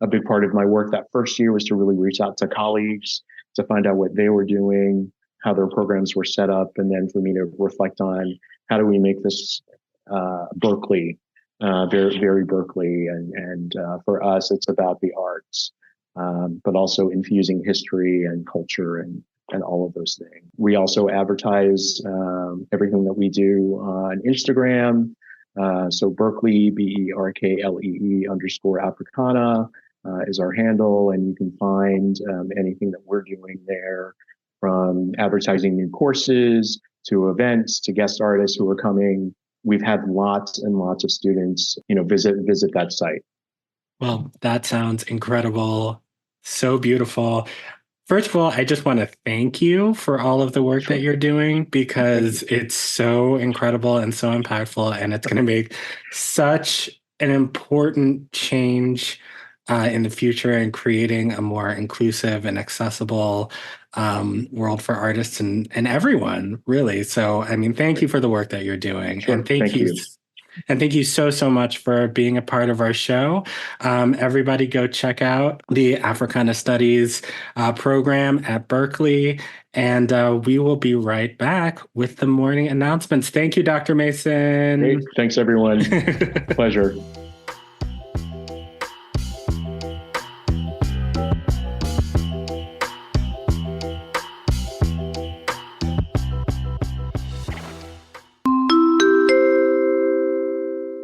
A big part of my work that first year was to really reach out to colleagues to find out what they were doing, how their programs were set up, and then for me to reflect on how do we make this Berklee, very, very Berklee. And for us, it's about the arts, but also infusing history and culture and all of those things. We also advertise everything that we do on Instagram. So Berklee, BERKLEE _Africana is our handle, and you can find anything that we're doing there, from advertising new courses to events to guest artists who are coming. We've had lots and lots of students, visit that site. Well, that sounds incredible. So beautiful. First of all, I just want to thank you for all of the work that you're doing, because it's so incredible and so impactful, and it's going to make such an important change in the future in creating a more inclusive and accessible world for artists and everyone, really. So, I mean, thank you for the work that you're doing. Sure. And thank you And thank you so, so much for being a part of our show. Everybody go check out the Africana Studies program at Berklee. And we will be right back with the morning announcements. Thank you, Dr. Mason. Great. Thanks, everyone. Pleasure.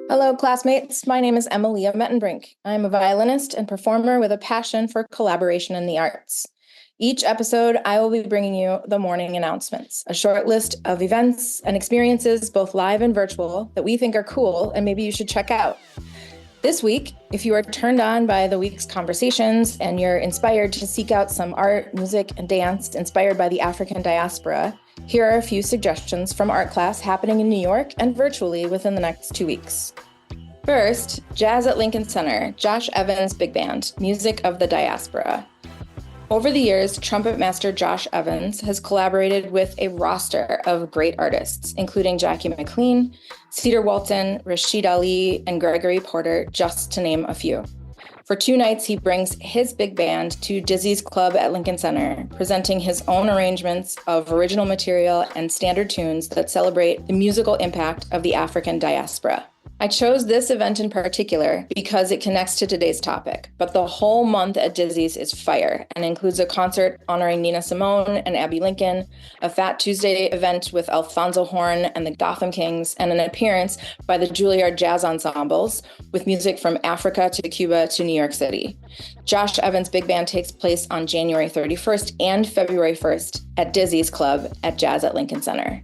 Hello, classmates. My name is Emile Mettenbrink. I'm a violinist and performer with a passion for collaboration in the arts. Each episode, I will be bringing you the morning announcements, a short list of events and experiences, both live and virtual, that we think are cool and maybe you should check out. This week, if you are turned on by the week's conversations and you're inspired to seek out some art, music, and dance inspired by the African diaspora, here are a few suggestions from art class happening in New York and virtually within the next 2 weeks. First, Jazz at Lincoln Center, Josh Evans Big Band, Music of the Diaspora. Over the years, trumpet master Josh Evans has collaborated with a roster of great artists, including Jackie McLean, Cedar Walton, Rashid Ali, and Gregory Porter, just to name a few. For 2 nights, he brings his big band to Dizzy's Club at Lincoln Center, presenting his own arrangements of original material and standard tunes that celebrate the musical impact of the African diaspora. I chose this event in particular because it connects to today's topic, but the whole month at Dizzy's is fire and includes a concert honoring Nina Simone and Abby Lincoln, a Fat Tuesday event with Alfonso Horn and the Gotham Kings, and an appearance by the Juilliard Jazz Ensembles with music from Africa to Cuba to New York City. Josh Evans Big Band takes place on January 31st and February 1st at Dizzy's Club at Jazz at Lincoln Center.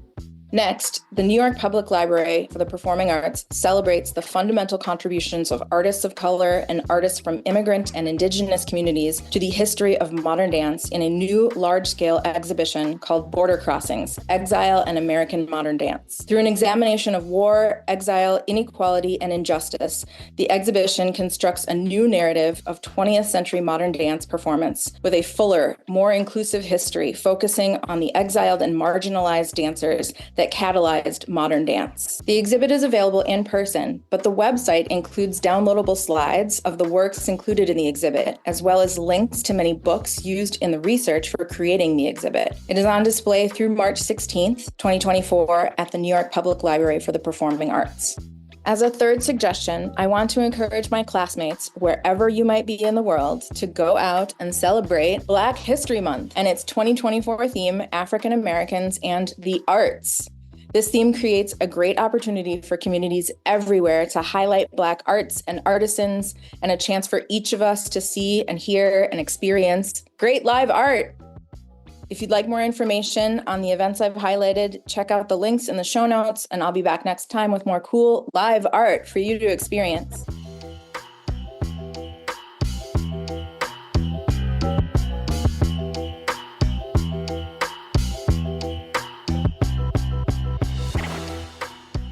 Next, the New York Public Library for the Performing Arts celebrates the fundamental contributions of artists of color and artists from immigrant and indigenous communities to the history of modern dance in a new large-scale exhibition called Border Crossings: Exile and American Modern Dance. Through an examination of war, exile, inequality, and injustice, the exhibition constructs a new narrative of 20th century modern dance performance with a fuller, more inclusive history focusing on the exiled and marginalized dancers that catalyzed modern dance. The exhibit is available in person, but the website includes downloadable slides of the works included in the exhibit, as well as links to many books used in the research for creating the exhibit. It is on display through March 16th, 2024 at the New York Public Library for the Performing Arts. As a third suggestion, I want to encourage my classmates, wherever you might be in the world, to go out and celebrate Black History Month and its 2024 theme, African Americans and the Arts. This theme creates a great opportunity for communities everywhere to highlight Black arts and artisans, and a chance for each of us to see and hear and experience great live art. If you'd like more information on the events I've highlighted, check out the links in the show notes, and I'll be back next time with more cool live art for you to experience.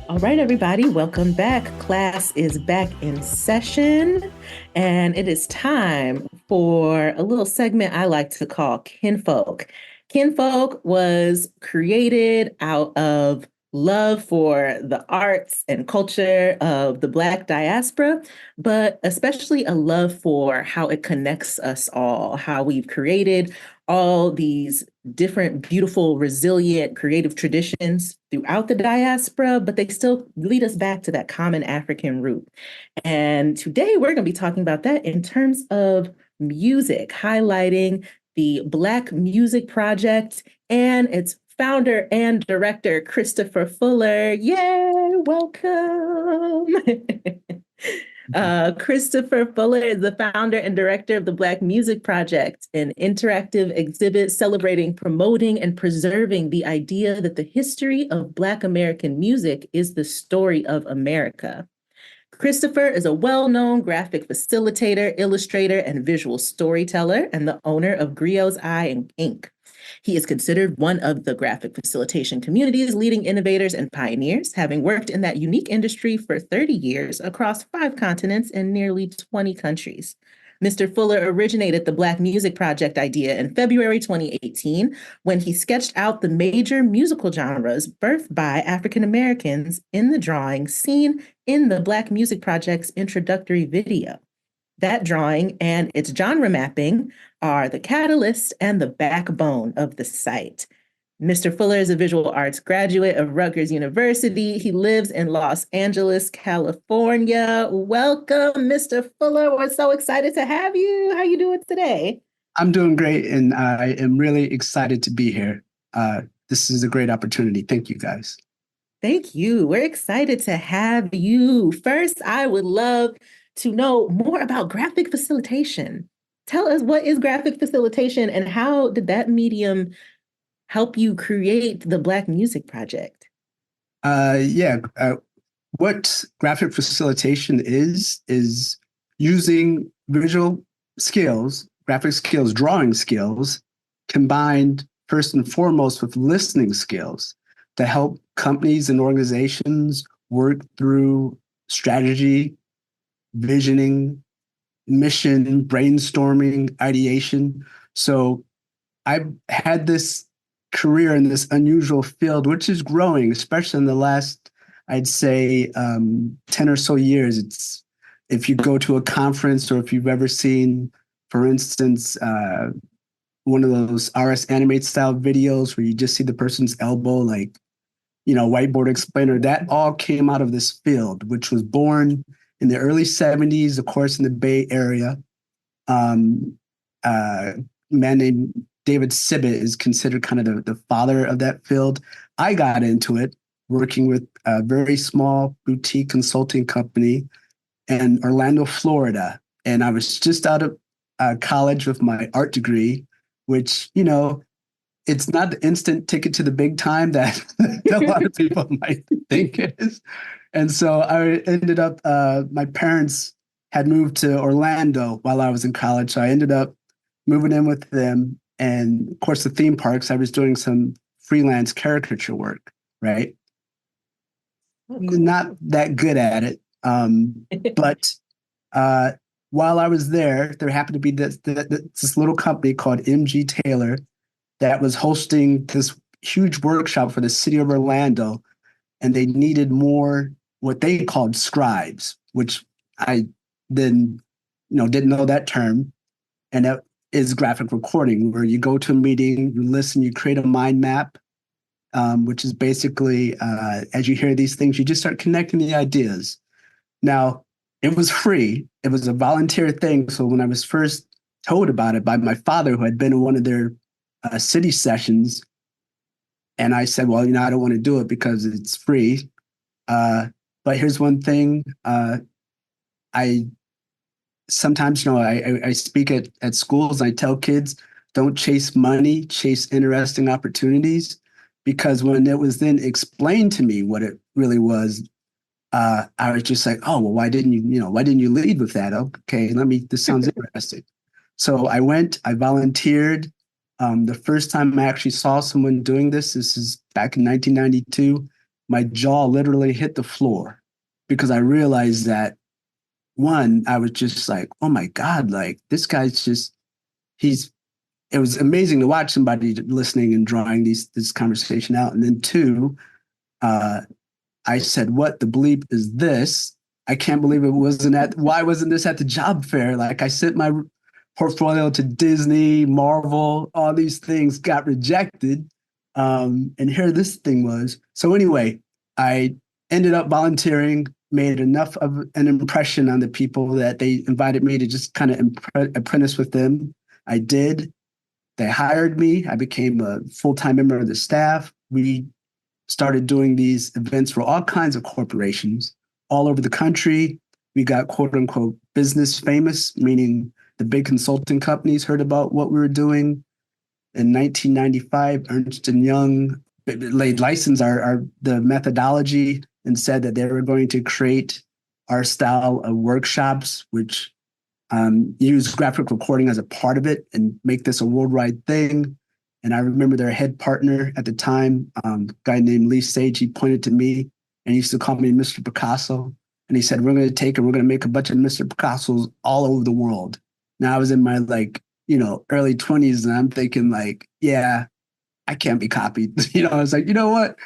All right, everybody, welcome back. Class is back in session, and it is time for a little segment I like to call Kinfolk. Kinfolk was created out of love for the arts and culture of the Black diaspora, but especially a love for how it connects us all, how we've created all these different, beautiful, resilient, creative traditions throughout the diaspora, but they still lead us back to that common African root. And today we're going to be talking about that in terms of music, highlighting the Black Music Project and its founder and director, Christopher Fuller. Yay, welcome. Christopher Fuller is the founder and director of the Black Music Project, an interactive exhibit celebrating, promoting, and preserving the idea that the history of Black American music is the story of America. Christopher is a well-known graphic facilitator, illustrator, and visual storyteller, and the owner of Griot's Eye Inc. He is considered one of the graphic facilitation community's leading innovators and pioneers, having worked in that unique industry for 30 years across 5 continents and nearly 20 countries. Mr. Fuller originated the Black Music Project idea in February 2018 when he sketched out the major musical genres birthed by African Americans in the drawing seen in the Black Music Project's introductory video. That drawing and its genre mapping are the catalyst and the backbone of the site. Mr. Fuller is a visual arts graduate of Rutgers University. He lives in Los Angeles, California. Welcome, Mr. Fuller. We're so excited to have you. How are you doing today? I'm doing great, and I am really excited to be here. This is a great opportunity. Thank you, guys. Thank you. We're excited to have you. First, I would love to know more about graphic facilitation. Tell us, what is graphic facilitation and how did that medium help you create the Black Music Project? What graphic facilitation is using visual skills, graphic skills, drawing skills, combined first and foremost with listening skills to help companies and organizations work through strategy, visioning, mission, brainstorming, ideation. So I've had this career in this unusual field, which is growing, especially in the last, I'd say, 10 or so years. It's, if you go to a conference or if you've ever seen, for instance, one of those RS Animate style videos where you just see the person's elbow, like, whiteboard explainer, that all came out of this field, which was born in the early 70s, of course, in the Bay Area. A man named David Sibbett is considered kind of the father of that field. I got into it working with a very small boutique consulting company in Orlando, Florida. And I was just out of college with my art degree, which, it's not the instant ticket to the big time that a lot of people might think it is. And so I ended up, my parents had moved to Orlando while I was in college. So I ended up moving in with them. And of course, the theme parks, I was doing some freelance caricature work, right? Not that good at it. But while I was there happened to be this little company called MG Taylor that was hosting this huge workshop for the city of Orlando. And they needed more what they called scribes, which I then, didn't know that term. And that is graphic recording, where you go to a meeting, you listen, you create a mind map, which is basically, as you hear these things, you just start connecting the ideas. Now, it was free. It was a volunteer thing. So when I was first told about it by my father, who had been in one of their city sessions, and I said, well, I don't want to do it because it's free. But here's one thing. I sometimes, I speak at schools and I tell kids, don't chase money, chase interesting opportunities. Because when it was then explained to me what it really was, I was just like, oh, well, why didn't you lead with that? Okay, this sounds interesting. So I volunteered. The first time I actually saw someone doing this is back in 1992, my jaw literally hit the floor because I realized that, one, I was just like, oh my God, like this guy's just, it was amazing to watch somebody listening and drawing this conversation out. And then two, I said, what the bleep is this? I can't believe why wasn't this at the job fair? Like I sent my portfolio to Disney, Marvel, all these things got rejected. And here this thing was. So anyway, I ended up volunteering, made enough of an impression on the people that they invited me to just kind of apprentice with them. I did. They hired me. I became a full-time member of the staff. We started doing these events for all kinds of corporations all over the country. We got quote unquote business famous, meaning the big consulting companies heard about what we were doing. In 1995, Ernst & Young licensed the methodology and said that they were going to create our style of workshops, which use graphic recording as a part of it and make this a worldwide thing. And I remember their head partner at the time, a guy named Lee Sage, he pointed to me and he used to call me Mr. Picasso. And he said, we're going to make a bunch of Mr. Picassos all over the world. Now I was in my early 20s, and I'm thinking like, yeah, I can't be copied. I was like, you know what?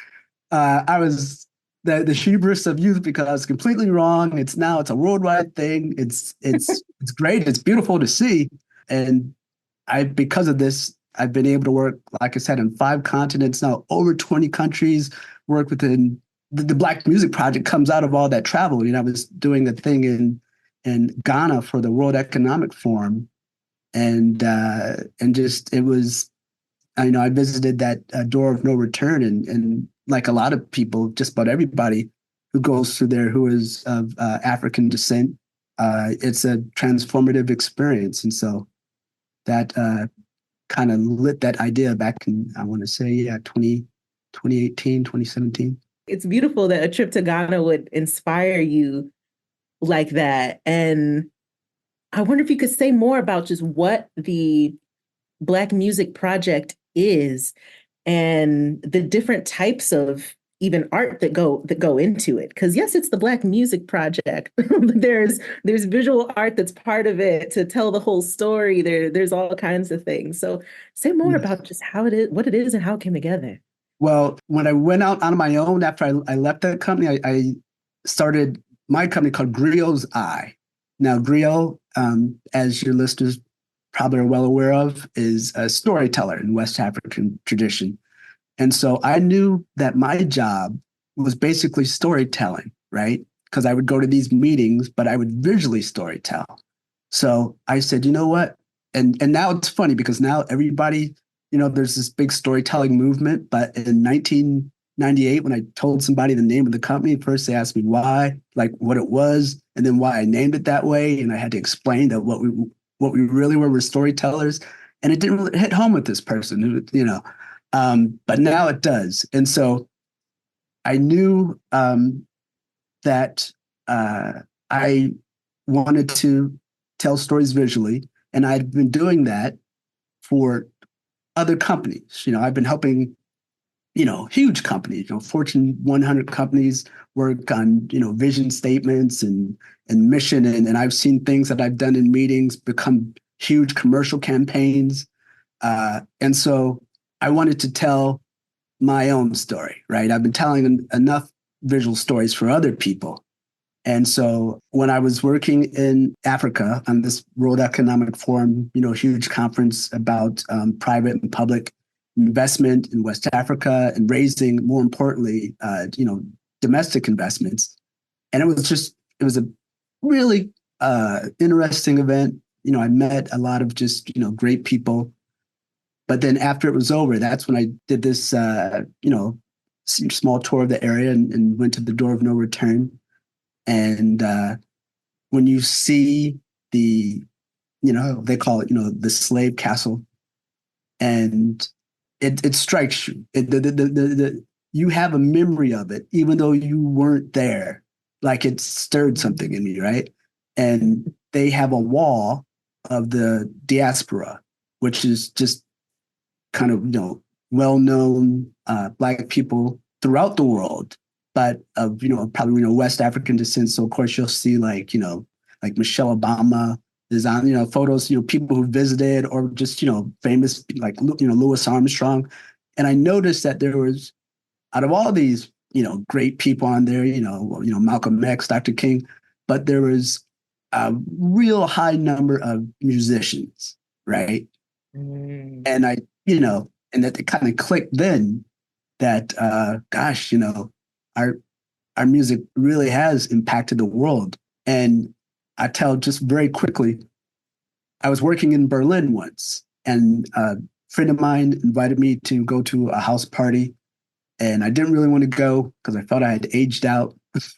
I was the hubris of youth because I was completely wrong. It's a worldwide thing. It's great. It's beautiful to see. And because of this, I've been able to work, like I said, in 5 continents now, over 20 countries, work within the Black Music Project comes out of all that travel. I was doing a thing in Ghana for the World Economic Forum. And just, it was, I visited that door of no return, and like a lot of people, just about everybody who goes through there who is of African descent, it's a transformative experience. And so that kind of lit that idea back in, I want to say, 2018, 2017. It's beautiful that a trip to Ghana would inspire you like that. And I wonder if you could say more about just what the Black Music Project is and the different types of even art that go into it. Because yes, it's the Black Music Project, but there's visual art that's part of it to tell the whole story. There's all kinds of things. So say more about just how it is, what it is, and how it came together. Well, when I went out on my own after I left that company, I started my company called Griot's Eye. Now, Griot, as your listeners probably are well aware of, is a storyteller in West African tradition. And so I knew that my job was basically storytelling, right? Because I would go to these meetings, but I would visually storytell. So I said, you know what? And now it's funny because now everybody, there's this big storytelling movement. But in 1998, when I told somebody the name of the company, first they asked me why, like what it was, and then why I named it that way. And I had to explain that what we really were storytellers. And it didn't really hit home with this person, but now it does. And so I knew that I wanted to tell stories visually, and I'd been doing that for other companies. I've been helping, huge companies, Fortune 100 companies work on, vision statements and mission. And I've seen things that I've done in meetings become huge commercial campaigns. And so I wanted to tell my own story, right? I've been telling enough visual stories for other people. And so when I was working in Africa on this World Economic Forum, huge conference about private and public investment in West Africa and raising, more importantly, domestic investments. And it was a really interesting event. I met a lot of just, great people. But then after it was over, that's when I did this, small tour of the area and went to the door of no return. And when you see the, they call it, the slave castle, and it strikes you. You have a memory of it, even though you weren't there. Like it stirred something in me, right? And they have a wall of the diaspora, which is just kind of, well-known Black people throughout the world, but of, probably, West African descent. So of course you'll see like Michelle Obama is on, photos, people who visited, or just, famous, like, Louis Armstrong. And I noticed that there was, out of all these, great people on there, Malcolm X, Dr. King, but there was a real high number of musicians, right? And I, and that it kind of clicked then that, gosh, our music really has impacted the world. And I tell just very quickly, I was working in Berlin once, and a friend of mine invited me to go to a house party, and I didn't really want to go because I felt I had aged out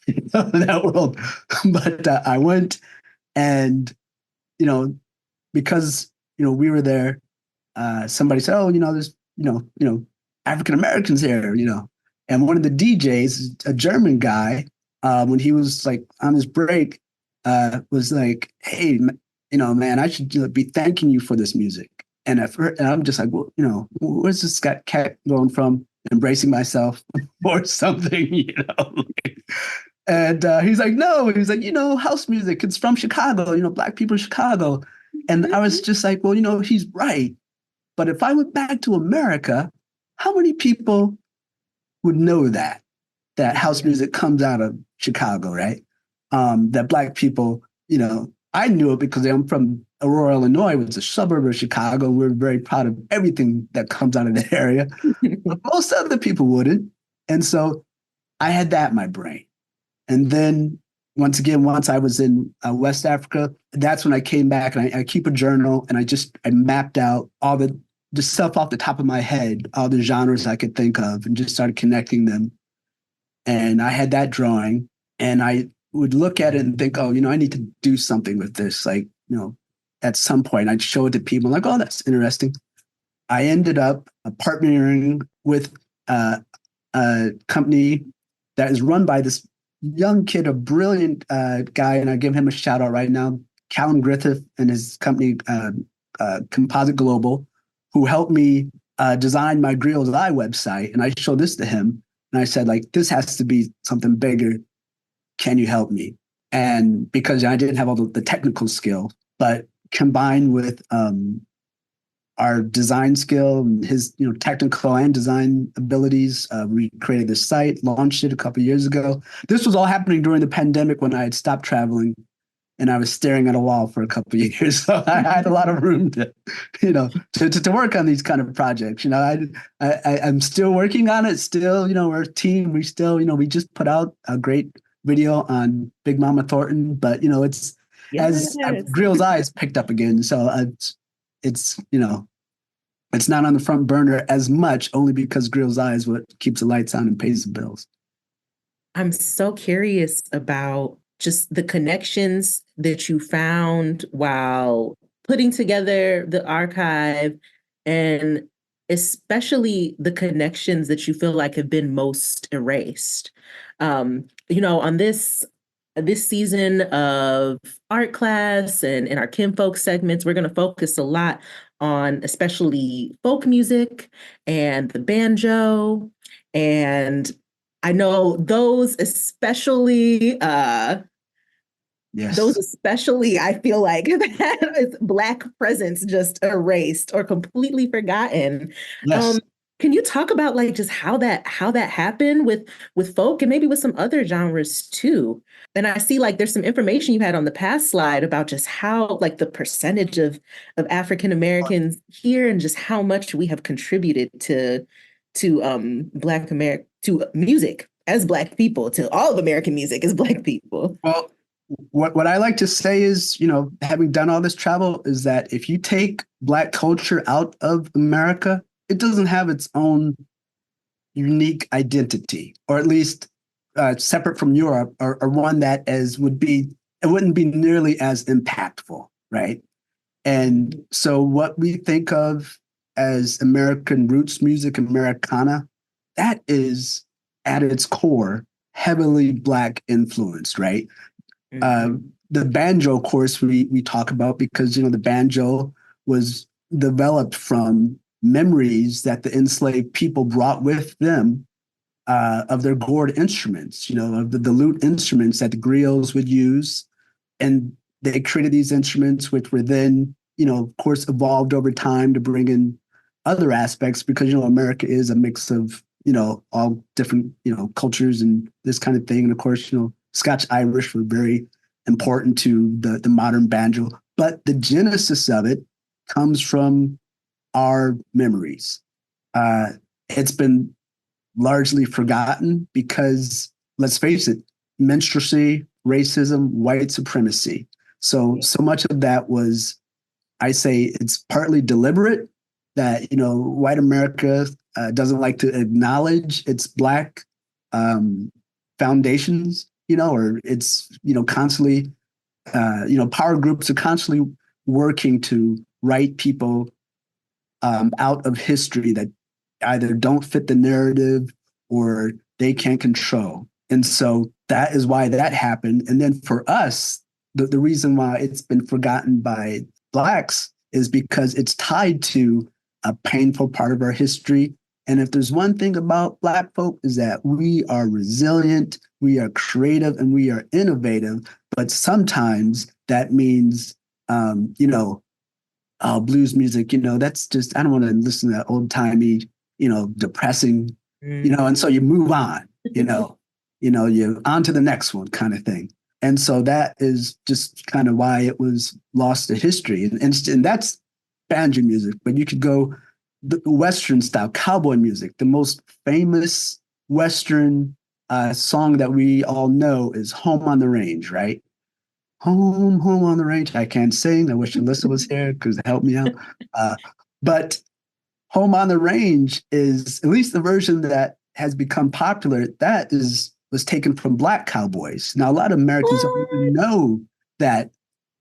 in that world. But I went, and, because, we were there, somebody said, oh, there's, African Americans here, and one of the DJs, a German guy, when he was like on his break, was like, hey, man, I should be thanking you for this music. And I'm just like, well, where's this cat going from? Embracing myself or something, And he's like, no. He's like, house music, it's from Chicago, Black people in Chicago. And I was just like, well, he's right. But if I went back to America, how many people would know that house music comes out of Chicago, right? That Black people, I knew it because I'm from Aurora, Illinois, which is a suburb of Chicago. We're very proud of everything that comes out of the area. But most other people wouldn't. And so I had that in my brain. And then once I was in West Africa, that's when I came back, and I keep a journal, and I mapped out all the stuff off the top of my head, all the genres I could think of, and just started connecting them. And I had that drawing, and I would look at it and think, oh, I need to do something with this. Like, at some point I'd show it to people like, oh, that's interesting. I ended up partnering with a company that is run by this young kid, a brilliant guy, and I give him a shout out right now, Callum Griffith and his company, Composite Global, who helped me design my Grill's Eye website. And I showed this to him, and I said, like, this has to be something bigger. Can you help me? And because I didn't have all the technical skill, but combined with our design skill and his technical and design abilities, we created this site, launched it a couple of years ago. This was all happening during the pandemic when I had stopped traveling, and I was staring at a wall for a couple of years. So I had a lot of room to work on these kind of projects. I'm still working on it. Still, we're a team. We still, we just put out a great video on Big Mama Thornton, but it's as Grill's Eyes picked up again. So it's not on the front burner as much, only because Grill's Eyes what keeps the lights on and pays the bills. I'm so curious about just the connections that you found while putting together the archive, and especially the connections that you feel like have been most erased. On this season of art class and in our Kinfolk segments, we're going to focus a lot on especially folk music and the banjo. And I know those especially, I feel like have had Black presence just erased or completely forgotten. Yes. Can you talk about like just how that happened with folk and maybe with some other genres too? And I see like there's some information you had on the past slide about just how like the percentage of African Americans here and just how much we have contributed to Black America, to music as Black people, to all of American music as Black people. Well, what I like to say is, having done all this travel, is that if you take Black culture out of America, it doesn't have its own unique identity, or at least separate from Europe, or one that wouldn't be nearly as impactful, right? And so what we think of as American roots music, Americana, that is at its core heavily Black influenced, right? Mm-hmm. The banjo, of course, we talk about because the banjo was developed from memories that the enslaved people brought with them of their gourd instruments, of the lute instruments that the griots would use. And they created these instruments, which were then, of course, evolved over time to bring in other aspects because, America is a mix of, all different, cultures and this kind of thing. And of course, Scotch Irish were very important to the modern banjo. But the genesis of it comes from our memories. It's been largely forgotten because, let's face it, minstrelsy, racism, white supremacy. So much of that was, I say it's partly deliberate that, white America doesn't like to acknowledge its Black foundations, or it's, constantly, power groups are constantly working to write people out of history that either don't fit the narrative or they can't control. And so that is why that happened. And then for us, the reason why it's been forgotten by Blacks is because it's tied to a painful part of our history. And if there's one thing about Black folk is that we are resilient, we are creative, and we are innovative. But sometimes that means you know, blues music, you know, that's just, I don't want to listen to that old timey, you know, depressing, you know, and so you move on, you're on to the next one kind of thing. And so that is just kind of why it was lost to history. And that's banjo music, but you could go the Western style, cowboy music. The most famous Western song that we all know is Home on the Range, right? Home, home on the range. I can't sing. I wish Alyssa was here because help me out. But Home on the Range is at least the version that has become popular. That was taken from Black cowboys. Now, a lot of Americans don't even know that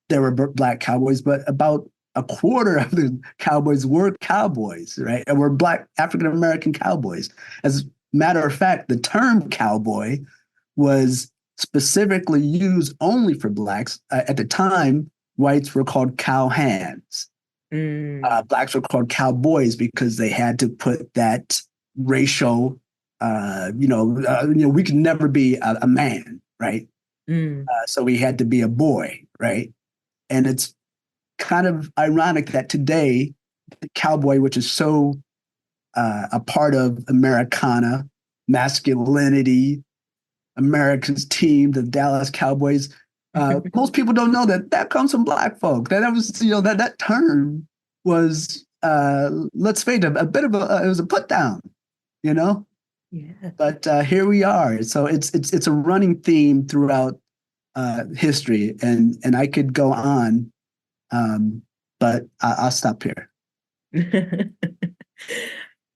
there were Black cowboys, but about a quarter of the cowboys were cowboys, right? And were Black African American cowboys. As a matter of fact, the term cowboy was specifically used only for Blacks. At the time, whites were called cowhands. Blacks were called cowboys because they had to put that racial, we could never be a man, right? So we had to be a boy, right? And it's kind of ironic that today, the cowboy, which is so a part of Americana, masculinity, America's team, the Dallas Cowboys. Most people don't know that comes from Black folk. That was, that term was, let's face it, a bit of it was a put down, Yeah. But here we are. So it's a running theme throughout history, and I could go on, but I'll stop here.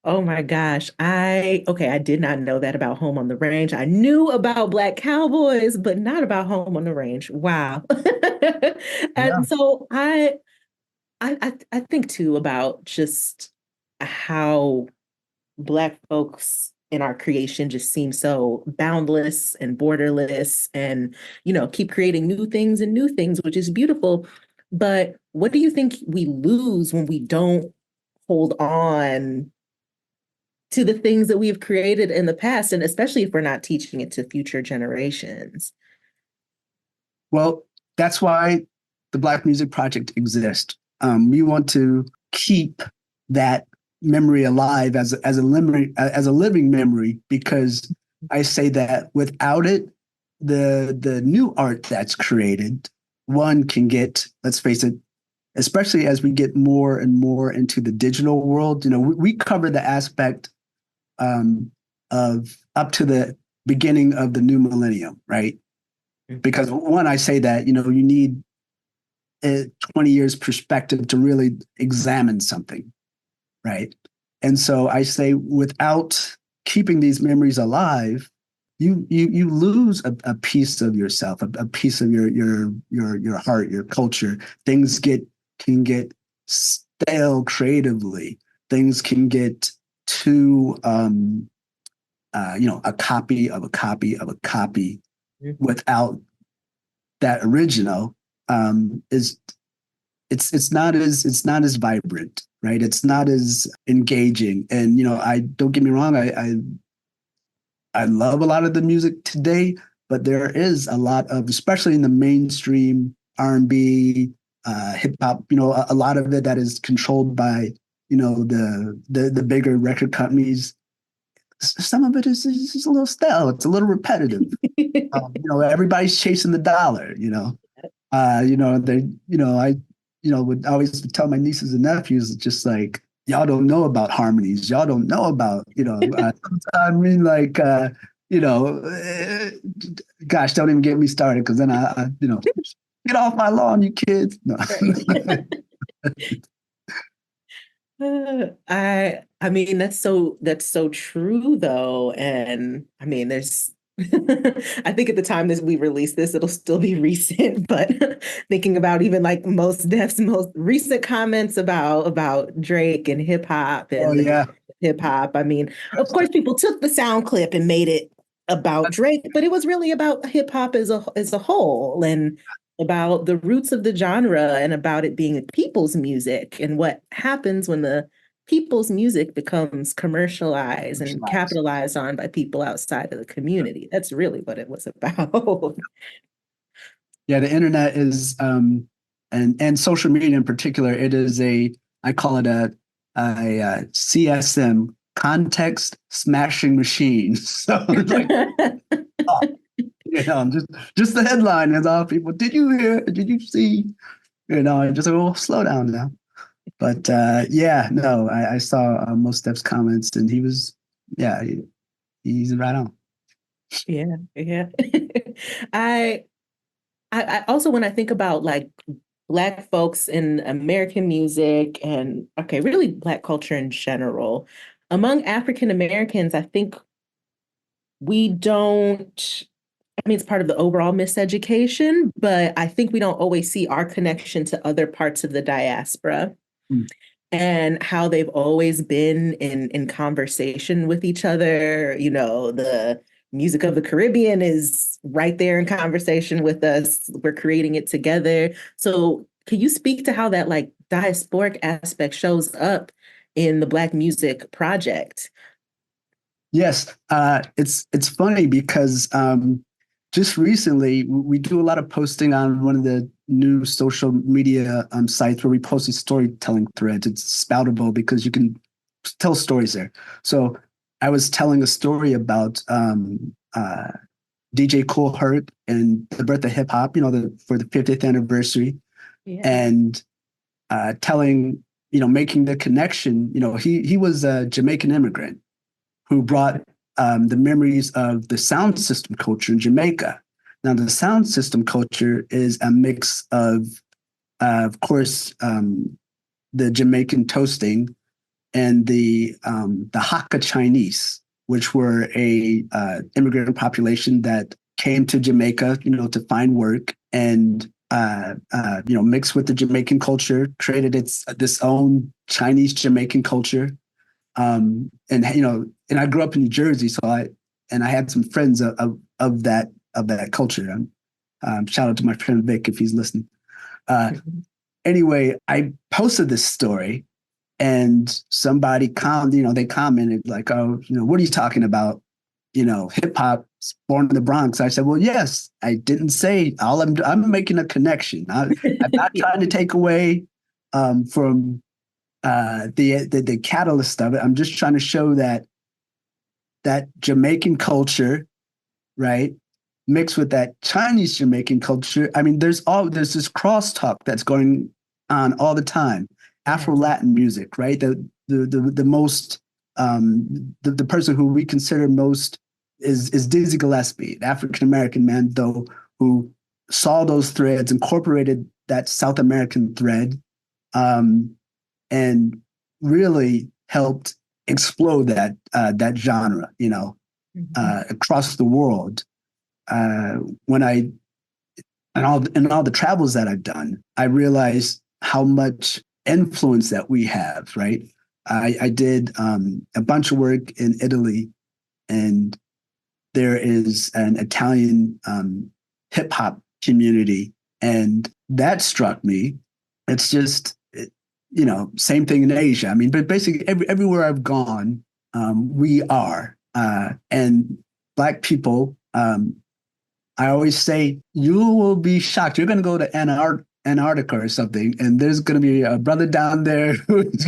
Oh my gosh. I did not know that about Home on the Range. I knew about Black Cowboys, but not about Home on the Range. Wow. And so I think too about just how Black folks in our creation just seem so boundless and borderless and, keep creating new things, which is beautiful. But what do you think we lose when we don't hold on to the things that we've created in the past, and especially if we're not teaching it to future generations? Well, that's why the Black Music Project exists. We want to keep that memory alive as a living memory, because I say that without it, the new art that's created, one can get, let's face it, especially as we get more and more into the digital world. We cover the aspect of up to the beginning of the new millennium, right? Because one, I say that, you need a 20 years perspective to really examine something, right? And so I say, without keeping these memories alive, you lose a piece of yourself, a piece of your heart, your culture. Things can get stale creatively. Things can get too a copy of a copy of a copy without that original. It's not as vibrant, right? It's not as engaging. And I don't get me wrong, I love a lot of the music today, but there is a lot of, especially in the mainstream R&B, hip hop, a lot of it that is controlled by the bigger record companies. Some of it is a little stale. It's a little repetitive. Everybody's chasing the dollar. I would always tell my nieces and nephews, just like, y'all don't know about harmonies. Y'all don't know about, I mean, like, gosh, don't even get me started, because then I get off my lawn, you kids. No. I mean, that's so true though. And I mean, there's I think at the time that we release this, it'll still be recent, but thinking about even like Mos Def's most recent comments about Drake and hip hop and hip hop. I mean, of course, people took the sound clip and made it about Drake, but it was really about hip hop as a whole, and about the roots of the genre, and about it being people's music, and what happens when the people's music becomes commercialized and capitalized on by people outside of the community. That's really what it was about. Yeah, the internet is and social media in particular, it is I call it a CSM, context smashing machine. So it's like, oh, just the headline is all people. Did you hear? Did you see? Just like, well, slow down now. But no, I saw Most Steps comments, and he was, he's right on. Yeah. I also, when I think about like Black folks in American music and really Black culture in general, among African Americans, I think we don't, I mean, it's part of the overall miseducation, but I think we don't always see our connection to other parts of the diaspora and how they've always been in conversation with each other. The music of the Caribbean is right there in conversation with us. We're creating it together. So can you speak to how that like diasporic aspect shows up in the Black Music Project? Yes, it's funny because just recently we do a lot of posting on one of the new social media sites where we post these storytelling threads. It's Spoutable because you can tell stories there. So I was telling a story about DJ Kool Herc and the birth of hip hop, for the 50th anniversary, and telling, making the connection. He was a Jamaican immigrant who brought the memories of the sound system culture in Jamaica. Now, the sound system culture is a mix of course, the Jamaican toasting and the Hakka Chinese, which were a immigrant population that came to Jamaica, to find work and mixed with the Jamaican culture, created this own Chinese Jamaican culture. And I grew up in New Jersey, so I had some friends of that culture. Shout out to my friend Vic if he's listening. Anyway, I posted this story, and somebody they commented like, "Oh, what are you talking about? Hip hop born in the Bronx." I said, "Well, yes, I didn't say all. I'm making a connection. I'm not trying to take away from." The catalyst of it. I'm just trying to show that Jamaican culture, right, mixed with that Chinese Jamaican culture. I mean, there's this crosstalk that's going on all the time. Afro Latin music, right? The most the person who we consider most is Dizzy Gillespie, the African American man, though, who saw those threads, incorporated that South American thread. And really helped explode that genre, across the world. When in all the travels that I've done, I realized how much influence that we have. Right, I did a bunch of work in Italy, and there is an Italian hip hop community, and that struck me. It's just same thing in Asia. I mean, but basically everywhere I've gone, we are. And Black people, I always say, you will be shocked. You're going to go to Antarctica or something, and there's going to be a brother down there who's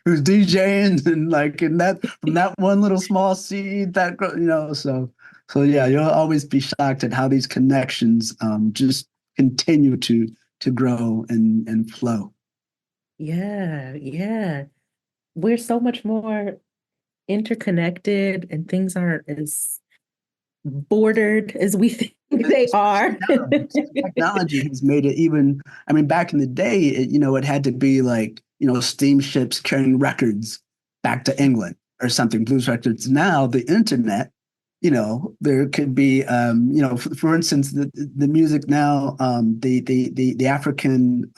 DJing and like from that one little small seed that so yeah, you'll always be shocked at how these connections just continue to grow and flow. Yeah. We're so much more interconnected, and things aren't as bordered as we think they are. Technology has made it even, I mean, back in the day, it had to be like, steamships carrying records back to England or something, blues records. Now the internet, there could be, for instance, the music now, the African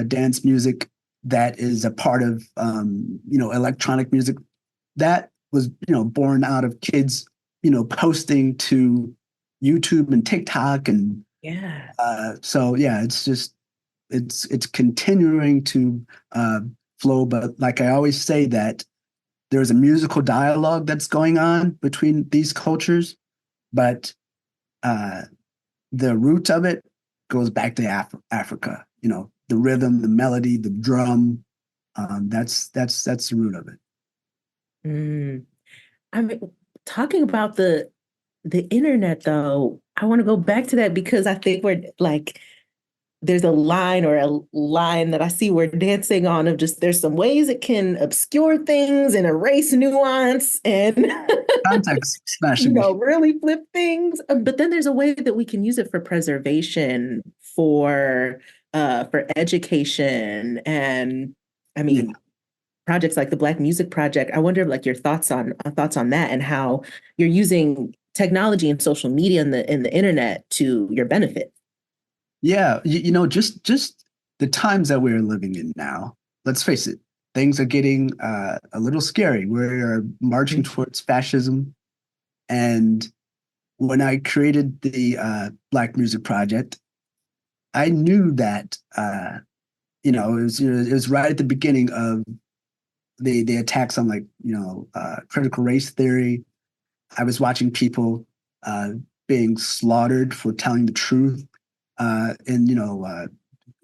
dance music that is a part of, electronic music, that was, born out of kids, posting to YouTube and TikTok, and so yeah, it's just it's continuing to flow. But like I always say, that there's a musical dialogue that's going on between these cultures, but the root of it goes back to Africa. The rhythm, the melody, the drum. That's the root of it. I mean, talking about the internet, though, I want to go back to that because I think we're like, there's a line that I see we're dancing on of just there's some ways it can obscure things and erase nuance and context smashing, really flip things. But then there's a way that we can use it for preservation, for education, and I mean, projects like the Black Music Project. I wonder, like, your thoughts on that and how you're using technology and social media and the internet to your benefit. Yeah, just the times that we're living in now. Let's face it, things are getting a little scary. We're marching towards fascism, and when I created the Black Music Project, I knew that it was right at the beginning of the attacks on critical race theory. I was watching people being slaughtered for telling the truth. And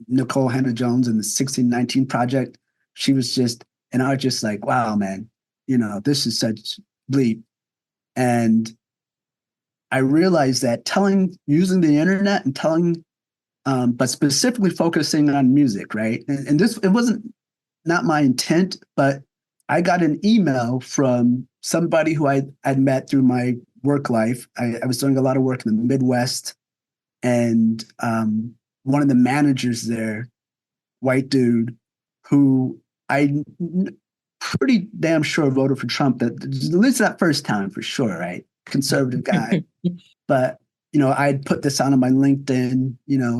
Nicole Hannah Jones and the 1619 Project, she was just, and I was just like, wow, man, this is such bleep. And I realized that using the internet and telling, but specifically focusing on music, right? And this, it wasn't not my intent, but I got an email from somebody who I'd met through my work life. I was doing a lot of work in the Midwest, and one of the managers there, white dude, who pretty damn sure voted for Trump, at least that first time for sure, right? Conservative guy. But, I'd put this on my LinkedIn,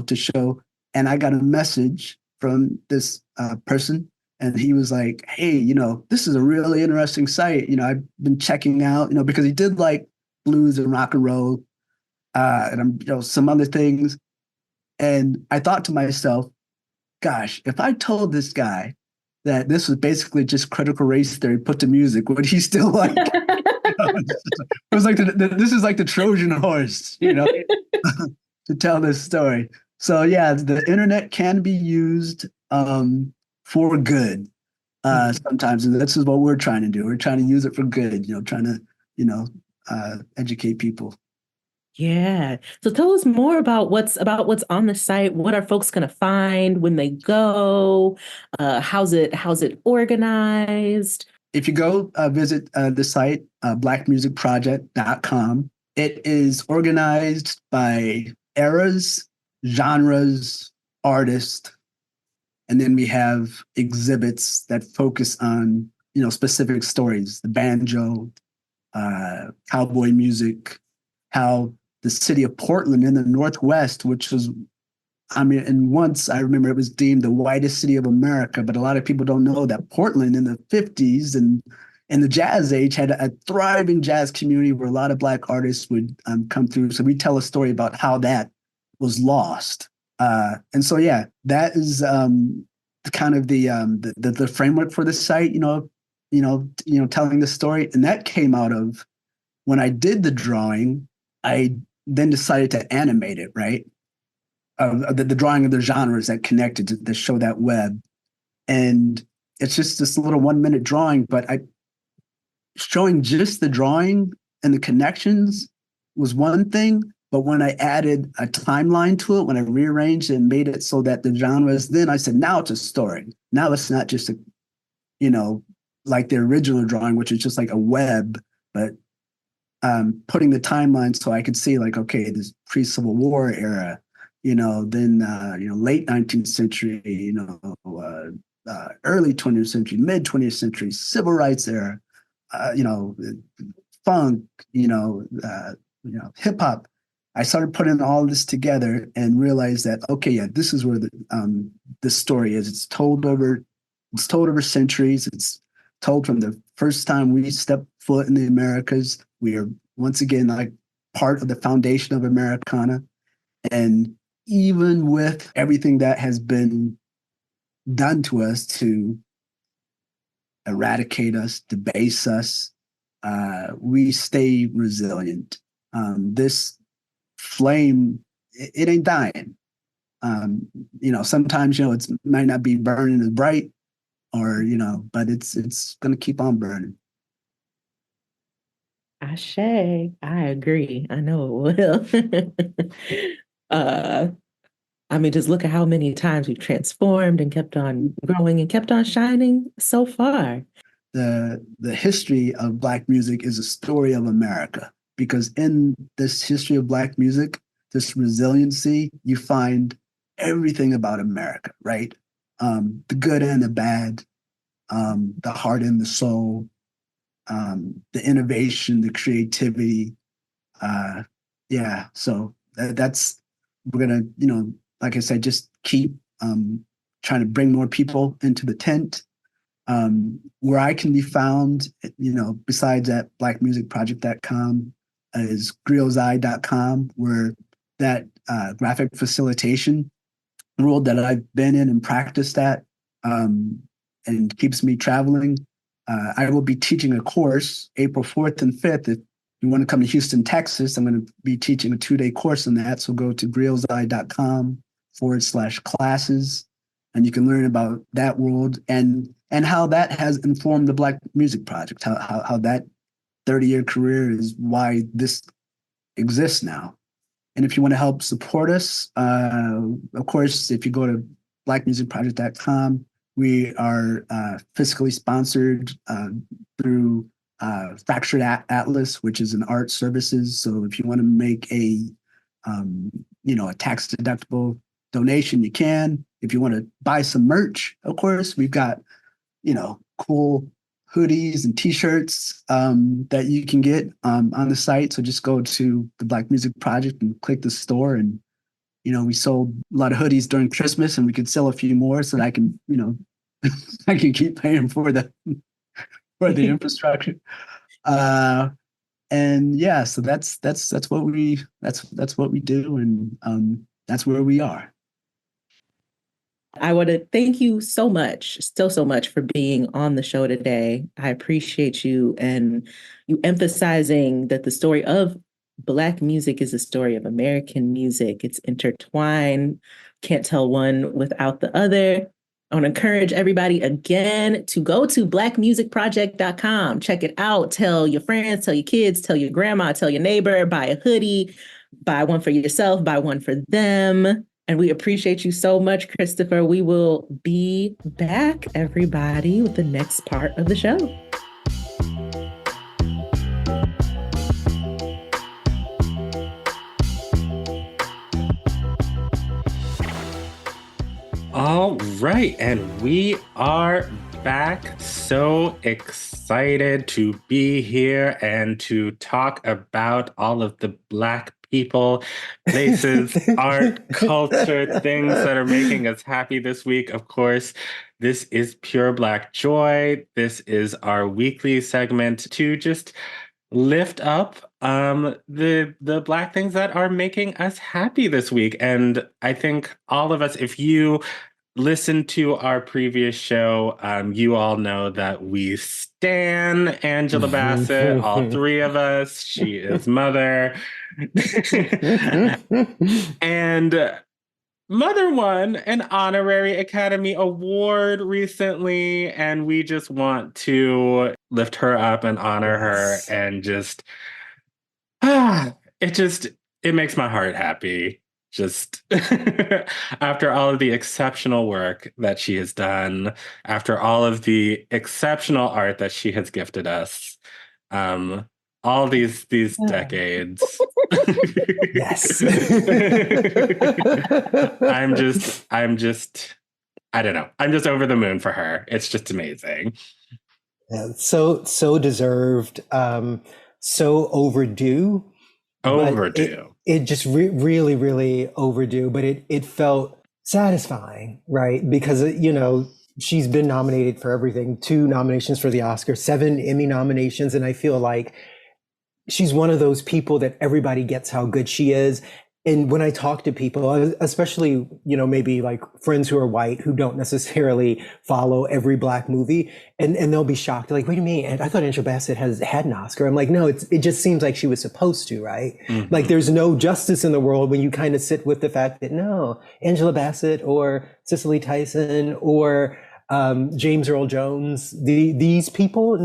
to show, and I got a message from this person, and he was like, hey, this is a really interesting site. I've been checking out, because he did like blues and rock and roll, and some other things. And I thought to myself, gosh, if I told this guy that this was basically just critical race theory put to music, would he still like it was like this is like the Trojan horse, to tell this story. So yeah, the internet can be used for good sometimes, and this is what we're trying to do. We're trying to use it for good, trying to educate people. Yeah. So tell us more about what's on the site. What are folks going to find when they go? How's it organized? If you go visit the site, blackmusicproject.com, it is organized by eras, genres, artists, and then we have exhibits that focus on, specific stories, the banjo, cowboy music, how the city of Portland in the Northwest, which was, and once I remember it was deemed the whitest city of America, but a lot of people don't know that Portland in the 50s and in the jazz age had a thriving jazz community where a lot of Black artists would come through. So we tell a story about how that was lost. And so, yeah, that is kind of the framework for the site, telling the story. And that came out of when I did the drawing, I then decided to animate it, right? The drawing of the genres that connected to show that web. And it's just this little 1 minute drawing, but showing just the drawing and the connections was one thing. But when I added a timeline to it, when I rearranged and made it so that the genres, then I said, now it's a story. Now it's not just like the original drawing, which is just like a web, but putting the timeline so I could see like, okay, this pre-Civil War era, then late 19th century, early 20th century, mid 20th century, civil rights era, funk, hip hop. I started putting all this together and realized that, okay, yeah, this is where the story is. It's told over centuries. It's told from the first time we stepped foot in the Americas. We are once again like part of the foundation of Americana. And even with everything that has been done to us to eradicate us, debase us, we stay resilient. This flame, it ain't dying. Sometimes, it might not be burning as bright or, but it's going to keep on burning. Ashe, I agree. I know it will. Just look at how many times we've transformed and kept on growing and kept on shining so far. The history of Black music is a story of America, because in this history of Black music, this resiliency, you find everything about America, right? The good and the bad, the heart and the soul, the innovation, the creativity. So we're going to, like I said, just keep trying to bring more people into the tent. Where I can be found, besides at blackmusicproject.com, is griot'seye.com, where that graphic facilitation world that I've been in and practiced at and keeps me traveling. I will be teaching a course April 4th and 5th. If you want to come to Houston, Texas, I'm going to be teaching a 2-day course on that. So go to griot'seye.com/classes, and you can learn about that world and how that has informed the Black Music Project, how that 30-year career is why this exists now. And if you want to help support us, of course, if you go to blackmusicproject.com, we are fiscally sponsored through Fractured Atlas, which is an art services. So if you want to make a tax deductible donation, you can. If you want to buy some merch, of course, we've got, cool hoodies and t-shirts that you can get on the site. So just go to the Black Music Project and click the store. And, we sold a lot of hoodies during Christmas, and we could sell a few more so that I can, I can keep paying for the infrastructure. So that's what we do. And that's where we are. I want to thank you so much, still so much, for being on the show today. I appreciate you and you emphasizing that the story of Black music is a story of American music. It's intertwined. Can't tell one without the other. I want to encourage everybody again to go to blackmusicproject.com. Check it out. Tell your friends, tell your kids, tell your grandma, tell your neighbor, buy a hoodie, buy one for yourself, buy one for them. And we appreciate you so much, Christopher. We will be back, everybody, with the next part of the show. All right, and we are back. So excited to be here and to talk about all of the Black people, places, art, culture, things that are making us happy this week. Of course, this is Pure Black Joy. This is our weekly segment to just lift up the Black things that are making us happy this week. And I think all of us, if you listen to our previous show, you all know that we stan Angela Bassett, all three of us. She is Mother. And Mother won an honorary Academy Award recently, and we just want to lift her up and honor her, and just it makes my heart happy. Just after all of the exceptional work that she has done, after all of the exceptional art that she has gifted us, all these decades. Yes. I'm just I don't know. I'm just over the moon for her. It's just amazing. Yeah, so deserved, so overdue. Overdue. It just really, really overdue, but it felt satisfying, right? Because, she's been nominated for everything, 2 nominations for the Oscar, 7 Emmy nominations. And I feel like she's one of those people that everybody gets how good she is. and when I talk to people, especially, maybe like friends who are white who don't necessarily follow every Black movie, and they'll be shocked, like, what do you mean? And I thought Angela Bassett had an Oscar. I'm like, no, it just seems like she was supposed to, right? Mhm. Like there's no justice in the world when you kind of sit with the fact that no, Angela Bassett or Cicely Tyson or James Earl Jones, these people,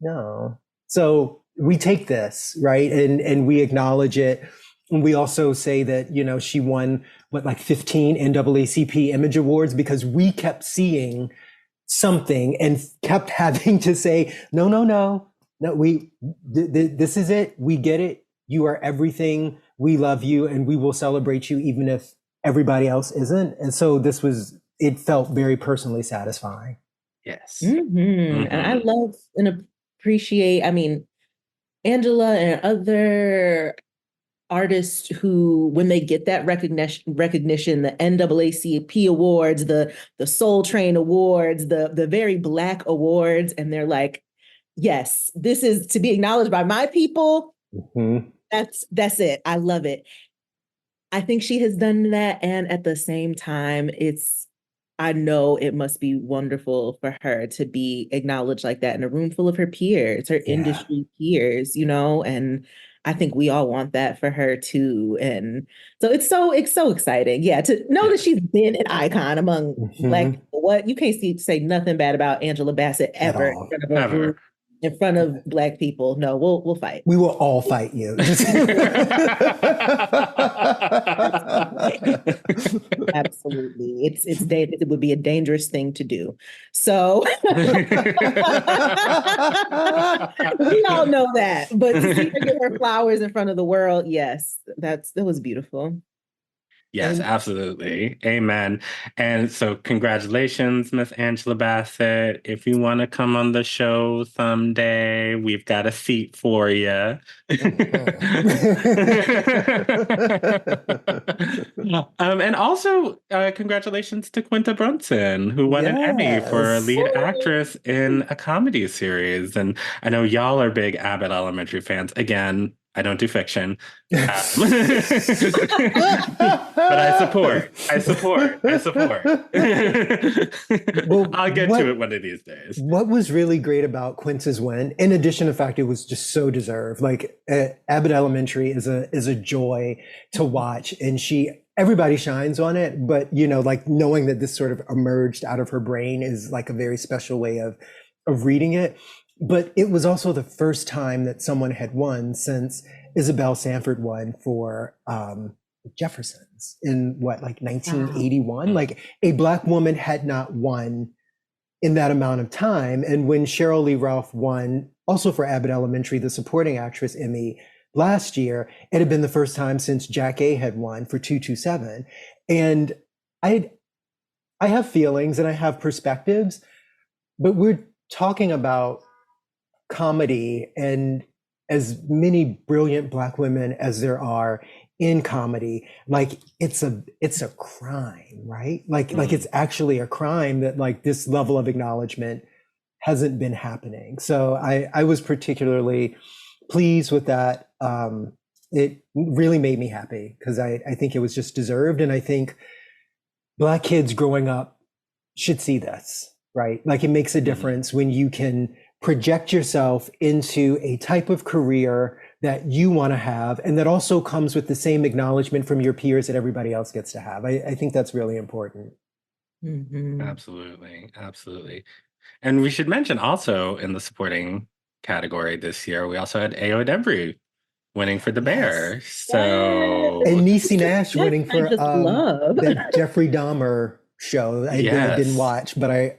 no. So we take this, right? And we acknowledge it. And we also say that, she won, 15 NAACP Image Awards because we kept seeing something and kept having to say, no, this is it. We get it. You are everything. We love you and we will celebrate you even if everybody else isn't. And so it felt very personally satisfying. Yes. And I love and appreciate, Angela and other artists who, when they get that recognition, the NAACP awards, the Soul Train awards, the very Black awards, and they're like, yes, this is to be acknowledged by my people. Mm-hmm. That's it. I love it. I think she has done that, and at the same time, I know it must be wonderful for her to be acknowledged like that in a room full of her peers, her industry peers, and I think we all want that for her too. And so it's so exciting. Yeah, to know that she's been an icon among Black people. What you can't say nothing bad about Angela Bassett ever in front of a group, in front of Black people. No, we'll fight. We will all fight you. Absolutely. It would be a dangerous thing to do. So we all know that. But to see her get her flowers in front of the world, yes, that was beautiful. Yes, absolutely. Amen. And so congratulations, Miss Angela Bassett. If you want to come on the show someday, we've got a seat for you. And also, congratulations to Quinta Brunson, who won an Emmy for lead actress in a comedy series. And I know y'all are big Abbott Elementary fans. Again, I don't do fiction. But I support. Well, I'll get to it one of these days. What was really great about Quinta's win, in addition to the fact it was just so deserved, like Abbott Elementary is a joy to watch, and everybody shines on it, but like knowing that this sort of emerged out of her brain is like a very special way of reading it. But it was also the first time that someone had won since Isabel Sanford won for Jefferson's in 1981. Like a Black woman had not won in that amount of time. And when Cheryl Lee Ralph won, also for Abbott Elementary, the supporting actress Emmy last year, it had been the first time since Jack A had won for 227. And I have feelings and I have perspectives, but we're talking about comedy, and as many brilliant Black women as there are in comedy, like it's a crime, right? Like it's actually a crime that like this level of acknowledgement hasn't been happening. So I was particularly pleased with that. It really made me happy because I think it was just deserved, and I think Black kids growing up should see this, right? Like it makes a difference when you can project yourself into a type of career that you want to have, and that also comes with the same acknowledgement from your peers that everybody else gets to have. I think that's really important. Absolutely. And we should mention also in the supporting category this year, we also had Ayo Edebiri winning for The Bear. So and Niecy Nash winning for the Jeffrey Dahmer show. I didn't watch, but I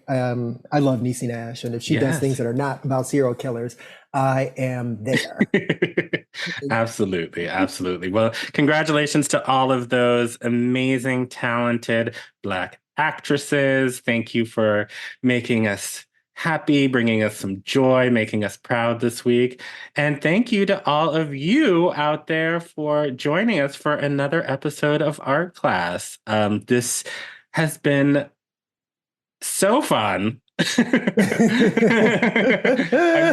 love Niecy Nash, and if she does things that are not about serial killers, I am there. Absolutely. Well, congratulations to all of those amazing, talented Black actresses. Thank you for making us happy, bringing us some joy, making us proud this week. And thank you to all of you out there for joining us for another episode of Art Class. This has been so fun. I'm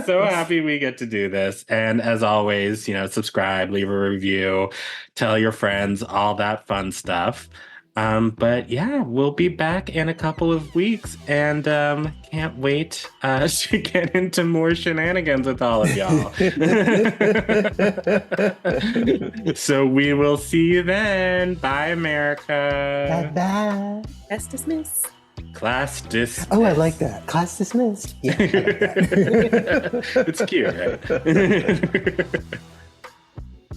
so happy we get to do this. And as always, subscribe, leave a review, tell your friends, all that fun stuff. But yeah, we'll be back in a couple of weeks and can't wait to get into more shenanigans with all of y'all. So we will see you then. Bye, America. Bye-bye. That's dismissed. Class dismissed. Oh, I like that. Class dismissed. Yeah, I like that. It's cute, right?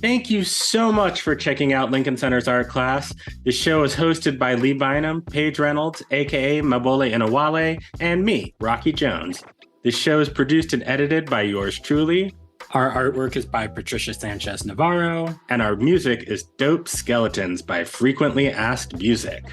Thank you so much for checking out Lincoln Center's art class. The show is hosted by Lee Bynum, Paige Reynolds, aka Mabole Inawale, and me, Rocky Jones. The show is produced and edited by yours truly. Our artwork is by Patricia Sanchez Navarro. And our music is Dope Skeletons by Frequently Asked Music.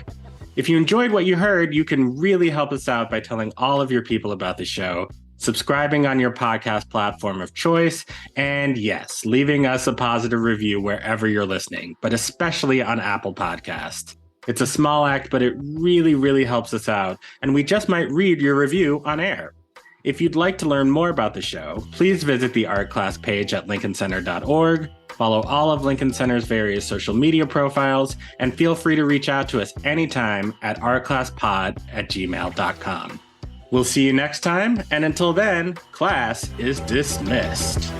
If you enjoyed what you heard, you can really help us out by telling all of your people about the show, subscribing on your podcast platform of choice, and yes, leaving us a positive review wherever you're listening, but especially on Apple Podcasts. It's a small act, but it really, really helps us out, and we just might read your review on air. If you'd like to learn more about the show, please visit the art class page at lincolncenter.org, follow all of Lincoln Center's various social media profiles, and feel free to reach out to us anytime at artclasspod@gmail.com. We'll see you next time, and until then, class is dismissed.